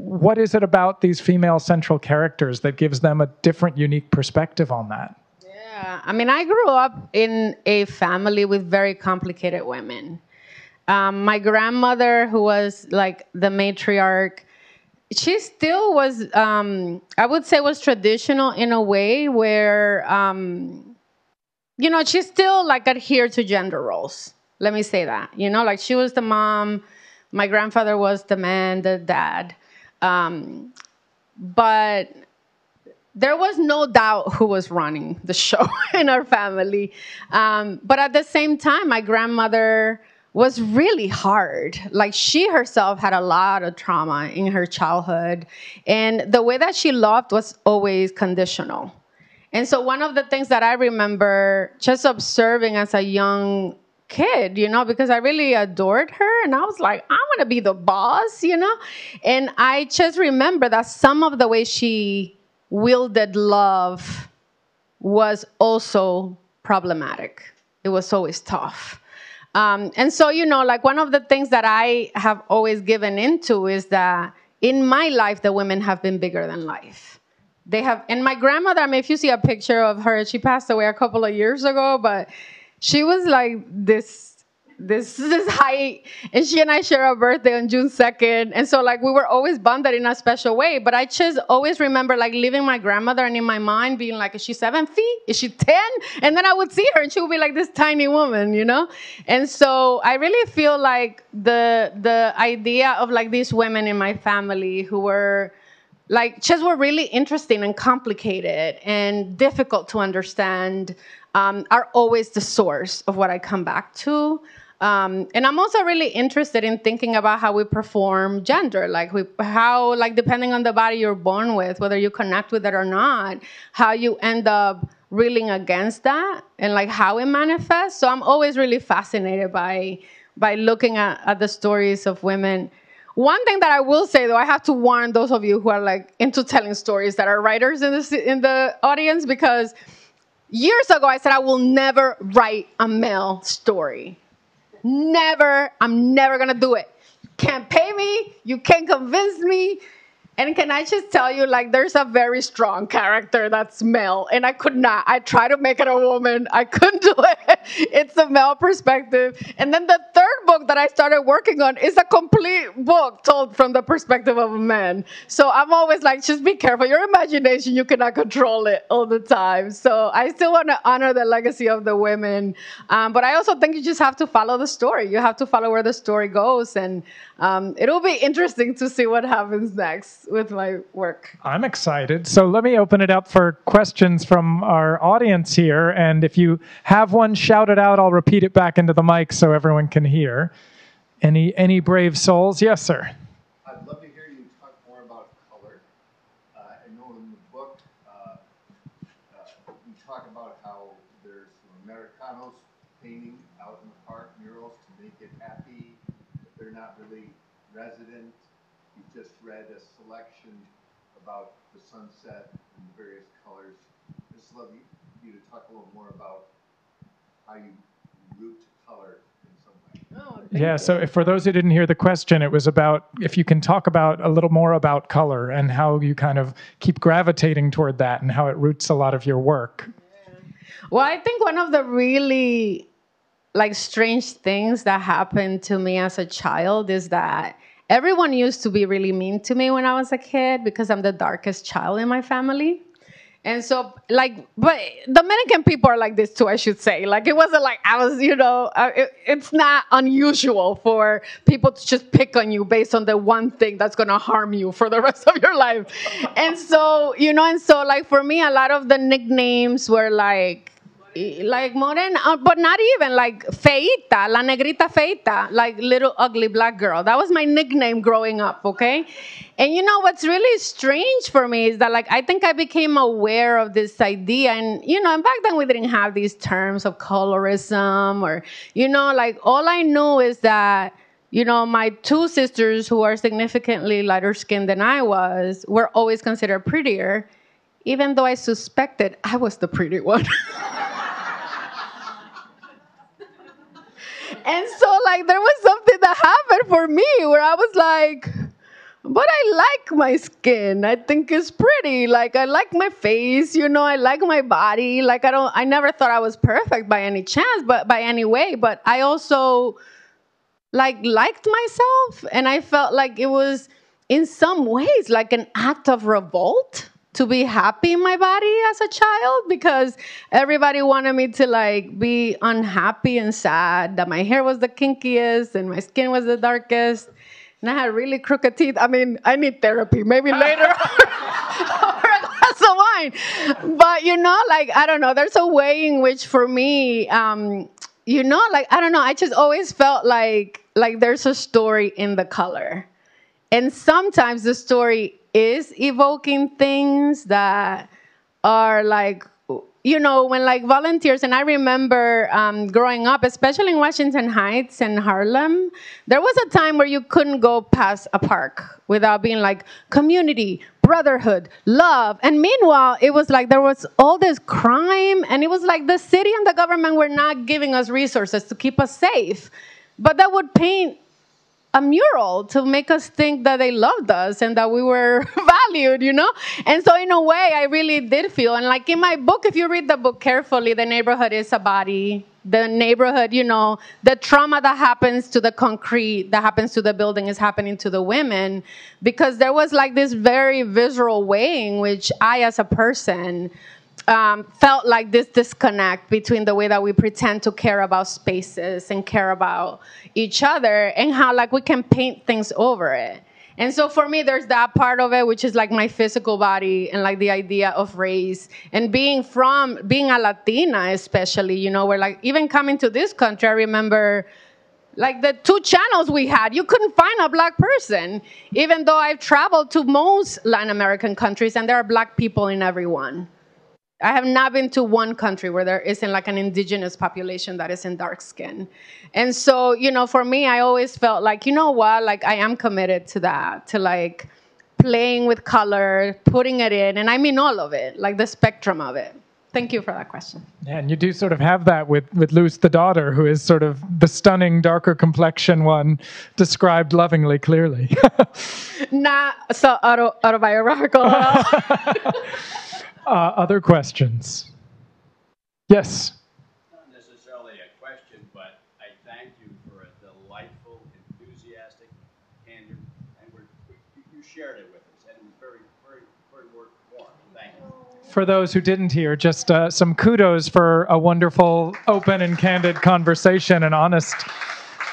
What is it about these female central characters that gives them a different, unique perspective on that? Yeah, I mean, I grew up in a family with very complicated women. My grandmother, who was like the matriarch, she still was, I would say, was traditional in a way where, she still like adhered to gender roles. Let me say that. Like she was the mom, my grandfather was the man, the dad. But there was no doubt who was running the show in our family. But at the same time, my grandmother was really hard. Like she herself had a lot of trauma in her childhood. And the way that she loved was always conditional. And so one of the things that I remember just observing as a young kid, because I really adored her. And I was like, I want to be the boss, And I just remember that some of the way she wielded love was also problematic. It was always tough. And so, like one of the things that I have always given into is that in my life, the women have been bigger than life. They have, and my grandmother, I mean, if you see a picture of her, she passed away a couple of years ago, but she was like this height, and she and I share a birthday on June 2nd. And so like we were always bonded in a special way. But I just always remember like leaving my grandmother and in my mind being like, is she 7 feet? Is she 10? And then I would see her and she would be like this tiny woman, And so I really feel like the idea of like these women in my family who were like just were really interesting and complicated and difficult to understand are always the source of what I come back to. And I'm also really interested in thinking about how we perform gender, how depending on the body you're born with, whether you connect with it or not, how you end up reeling against that and like how it manifests. So I'm always really fascinated by looking at the stories of women. One thing that I will say, though, I have to warn those of you who are like into telling stories that are writers in the audience, because years ago I said I will never write a male story. Never. I'm never going to do it. You can't pay me. You can't convince me. And can I just tell you, like, there's a very strong character that's male, and I could not. I tried to make it a woman. I couldn't do it. It's a male perspective. And then the third book that I started working on is a complete book told from the perspective of a man. So I'm always like, just be careful. Your imagination, you cannot control it all the time. So I still want to honor the legacy of the women. But I also think you just have to follow the story. You have to follow where the story goes. And it'll be interesting to see what happens next with my work. I'm excited. So let me open it up for questions from our audience here. And if you have one, shout it out. I'll repeat it back into the mic so everyone can hear. Any brave souls? Yes, sir. I'd love to hear you talk more about color. I know in the book you talk about how there's some Americanos painting out in the park, murals to make it happy, but they're not really resident. You just read a selection about the sunset and the various colors. I'd just love you to talk a little more about how you root color in some way. Oh, Yeah, so for those who didn't hear the question, it was about if you can talk about a little more about color and how you kind of keep gravitating toward that and how it roots a lot of your work. Well, I think one of the really strange things that happened to me as a child is that everyone used to be really mean to me when I was a kid because I'm the darkest child in my family. And so, but Dominican people are like this too, I should say. It wasn't like I was, it's not unusual for people to just pick on you based on the one thing that's going to harm you for the rest of your life. And so, for me, a lot of the nicknames were like morena, but not even feita, la negrita feita, little ugly black girl. That was my nickname growing up, okay? And what's really strange for me is that I think I became aware of this idea, and and back then we didn't have these terms of colorism or all I knew is that my two sisters who are significantly lighter skinned than I was were always considered prettier, even though I suspected I was the pretty one. And so, there was something that happened for me where I was like, but I like my skin. I think it's pretty. I like my face, I like my body. I never thought I was perfect by any chance, but by any way. But I also liked myself, and I felt like it was in some ways like an act of revolt to be happy in my body as a child, because everybody wanted me to like be unhappy and sad, that my hair was the kinkiest and my skin was the darkest, and I had really crooked teeth. I mean, I need therapy maybe later or a glass of wine. But like, I don't know, there's a way in which for me, like, I don't know, I just always felt like there's a story in the color. And sometimes the story is evoking things that are like, when like volunteers, and I remember growing up, especially in Washington Heights and Harlem, there was a time where you couldn't go past a park without being like community, brotherhood, love. And meanwhile, it was like there was all this crime, and it was like the city and the government were not giving us resources to keep us safe. But that would paint a mural to make us think that they loved us and that we were valued, And so in a way, I really did feel, and like in my book, if you read the book carefully, the neighborhood is a body. The neighborhood, the trauma that happens to the concrete, that happens to the building is happening to the women, because there was like this very visceral way in which I, as a person, felt like this disconnect between the way that we pretend to care about spaces and care about each other, and how like we can paint things over it. And so for me, there's that part of it, which is like my physical body and like the idea of race, and being a Latina especially, where like even coming to this country, I remember like the 2 channels we had, you couldn't find a Black person, even though I've traveled to most Latin American countries and there are Black people in every one. I have not been to one country where there isn't like an indigenous population that is in dark skin. And so, for me, I always felt like, like I am committed to that, to like playing with color, putting it in, and I mean all of it, like the spectrum of it. Thank you for that question. Yeah, and you do sort of have that with Luz the daughter, who is sort of the stunning, darker complexion one, described lovingly, clearly. Not so autobiographical at all. Other questions? Yes. Not necessarily a question, but I thank you for a delightful, enthusiastic candor, and you shared it with us, and it was very, very, very warm. Thank you. For those who didn't hear, just some kudos for a wonderful, open and candid conversation and honest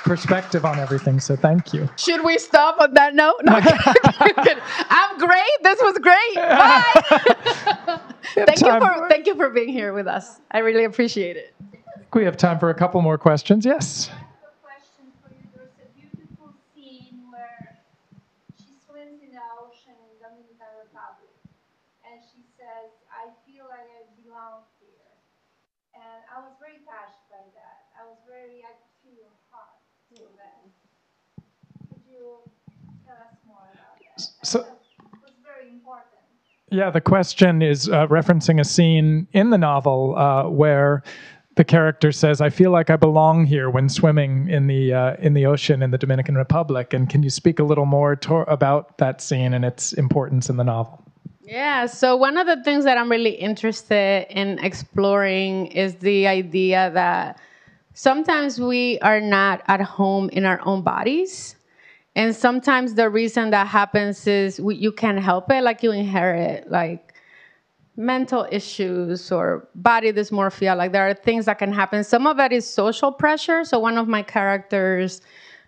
perspective on everything, so thank you. Should we stop on that note? No, I'm great. This was great. Bye. Thank you for being here with us. I really appreciate it. We have time for a couple more questions. Yes. I have a question for you. There's a beautiful scene where she swims in the ocean in the Dominican Republic, and she says, "I feel like I belong here." And I was very touched by that. I could feel your heart through that. Could you tell us more about that? So, it was very important. Yeah, the question is referencing a scene in the novel where the character says, "I feel like I belong here" when swimming in the ocean in the Dominican Republic. And can you speak a little more about that scene and its importance in the novel? Yeah, so one of the things that I'm really interested in exploring is the idea that sometimes we are not at home in our own bodies. And sometimes the reason that happens is you can't help it, like you inherit like mental issues or body dysmorphia. Like there are things that can happen. Some of it is social pressure. So one of my characters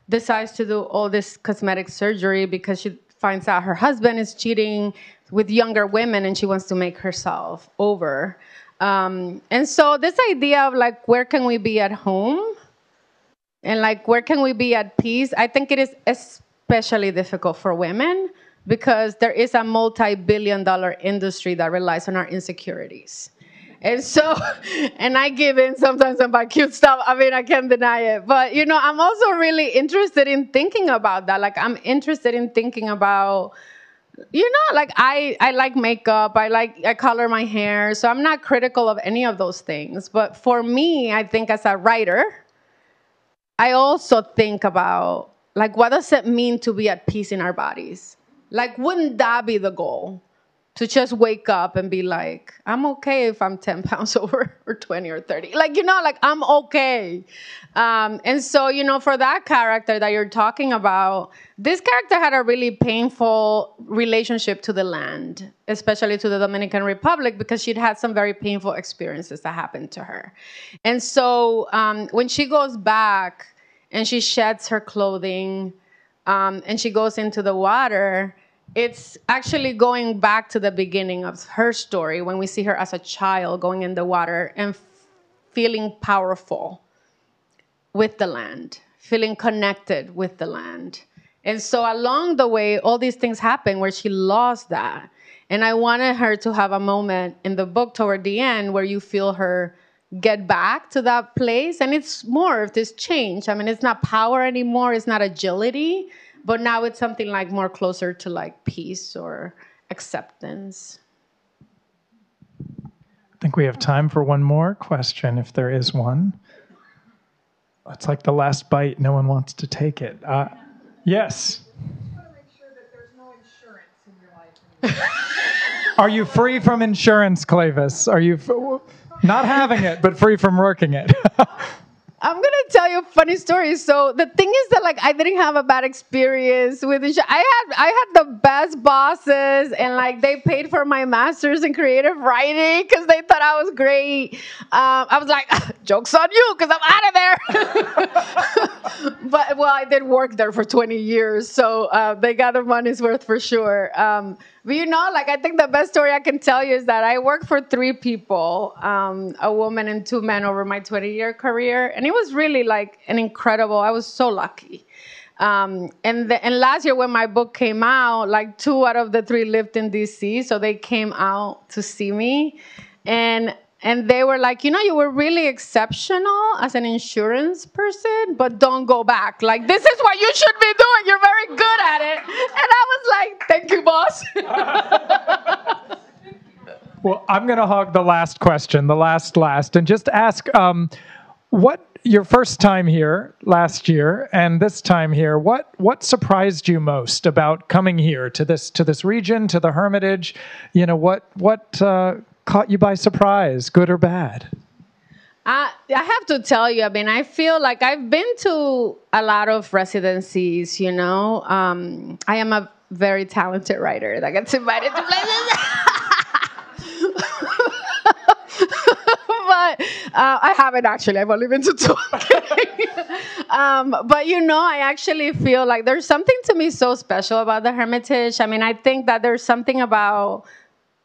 decides to do all this cosmetic surgery because she finds out her husband is cheating with younger women and she wants to make herself over. And so this idea of like, where can we be at home? And like, where can we be at peace? I think it is especially difficult for women because there is a multi-billion-dollar industry that relies on our insecurities. And so, and I give in sometimes on my cute stuff. I mean, I can't deny it. But, I'm also really interested in thinking about that. Like, I'm interested in thinking about, like I like makeup. I color my hair. So I'm not critical of any of those things. But for me, I think as a writer, I also think about, like, what does it mean to be at peace in our bodies? Like, wouldn't that be the goal? to just wake up and be like, I'm okay if I'm 10 pounds over or 20 or 30. Like, you know, like I'm okay. And so, you know, for that character that you're talking about, this character had a really painful relationship to the land, especially to the Dominican Republic, because she'd had some very painful experiences that happened to her. And so when she goes back and she sheds her clothing and she goes into the water, it's actually going back to the beginning of her story when we see her as a child going in the water and feeling powerful with the land, feeling connected with the land. And so along the way, all these things happen where she lost that. And I wanted her to have a moment in the book toward the end where you feel her get back to that place. And it's more of this change. I mean, it's not power anymore. It's not agility. But now it's something like more closer to like peace or acceptance. I think we have time for one more question, if there is one. It's like the last bite. No one wants to take it. Yes. I want to make sure that there's no insurance in your life anymore. Are you free from insurance, Cleyvis? Are you not having it, but free from working it? I'm going to tell you a funny story. So the thing is that like I didn't have a bad experience with insurance. I had the best bosses, and like they paid for my master's in creative writing because they thought I was great. I was like, joke's on you because I'm out of there. But well, I did work there for 20 years, so they got their money's worth for sure. But you know, like I think the best story I can tell you is that I worked for 3 people, a woman and 2 men over my 20-year career. And it was really like an incredible, I was so lucky. And last year when my book came out, like 2 out of the 3 lived in DC. So they came out to see me. And they were like, you know, you were really exceptional as an insurance person, but don't go back. Like, this is what you should be doing. You're very good at it. And I was like, thank you, boss. Well, I'm going to hog the last question, the last, and just ask, what your first time here last year and this time here, what surprised you most about coming here to this region, to the Hermitage? You know, what caught you by surprise, good or bad? I have to tell you, I mean, I feel like I've been to a lot of residencies, you know. I am a very talented writer that gets invited to places. But I haven't actually. I've only been to 2. But, you know, I actually feel like there's something to me so special about the Hermitage. I mean, I think that there's something about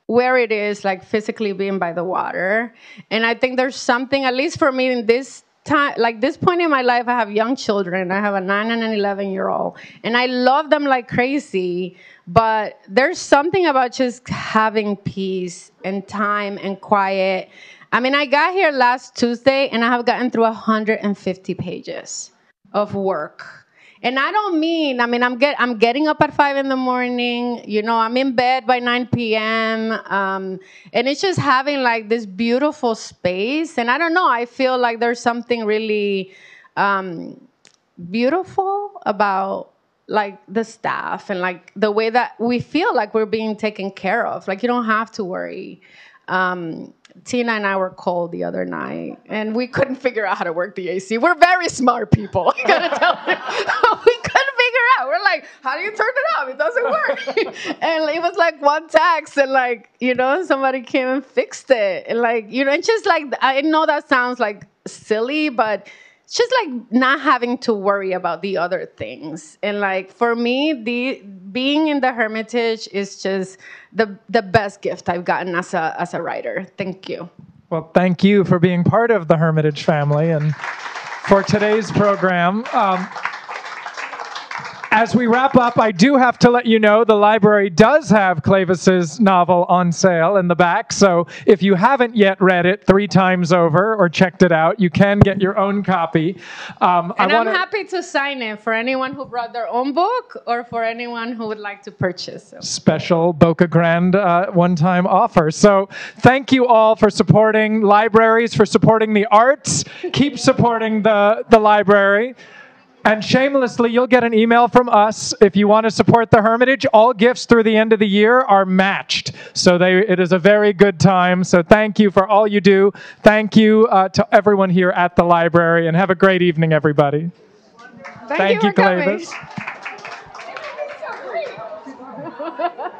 where it is, like physically being by the water. And I think there's something, at least for me in this time, like this point in my life, I have young children. I have a 9 and an 11-year-old. And I love them like crazy. But there's something about just having peace and time and quiet. I mean, I got here last Tuesday, and I have gotten through 150 pages of work. And I don't mean, I mean, I'm getting up at 5 in the morning, you know, I'm in bed by 9 p.m. And it's just having like this beautiful space. And I don't know, I feel like there's something really beautiful about like the staff and like the way that we feel like we're being taken care of. Like you don't have to worry. Tina and I were cold the other night, and we couldn't figure out how to work the AC. We're very smart people, I gotta tell you. We couldn't figure out. We're like, how do you turn it off? It doesn't work. And it was like one text, and like, you know, somebody came and fixed it. And like, you know, it's just like, I know that sounds like silly, but it's just like not having to worry about the other things. And like, for me, being in the Hermitage is just the best gift I've gotten as a writer. Thank you. Well, thank you for being part of the Hermitage family and for today's program. As we wrap up, I do have to let you know the library does have Cleyvis's novel on sale in the back. So if you haven't yet read it 3 times over or checked it out, you can get your own copy. I'm happy to sign it for anyone who brought their own book or for anyone who would like to purchase. So. Special Boca Grande one-time offer. So thank you all for supporting libraries, for supporting the arts. Keep supporting the library. And shamelessly, you'll get an email from us if you want to support the Hermitage. All gifts through the end of the year are matched. So it is a very good time. So thank you for all you do. Thank you to everyone here at the library. And have a great evening, everybody. Thank you, Cleyvis. for coming.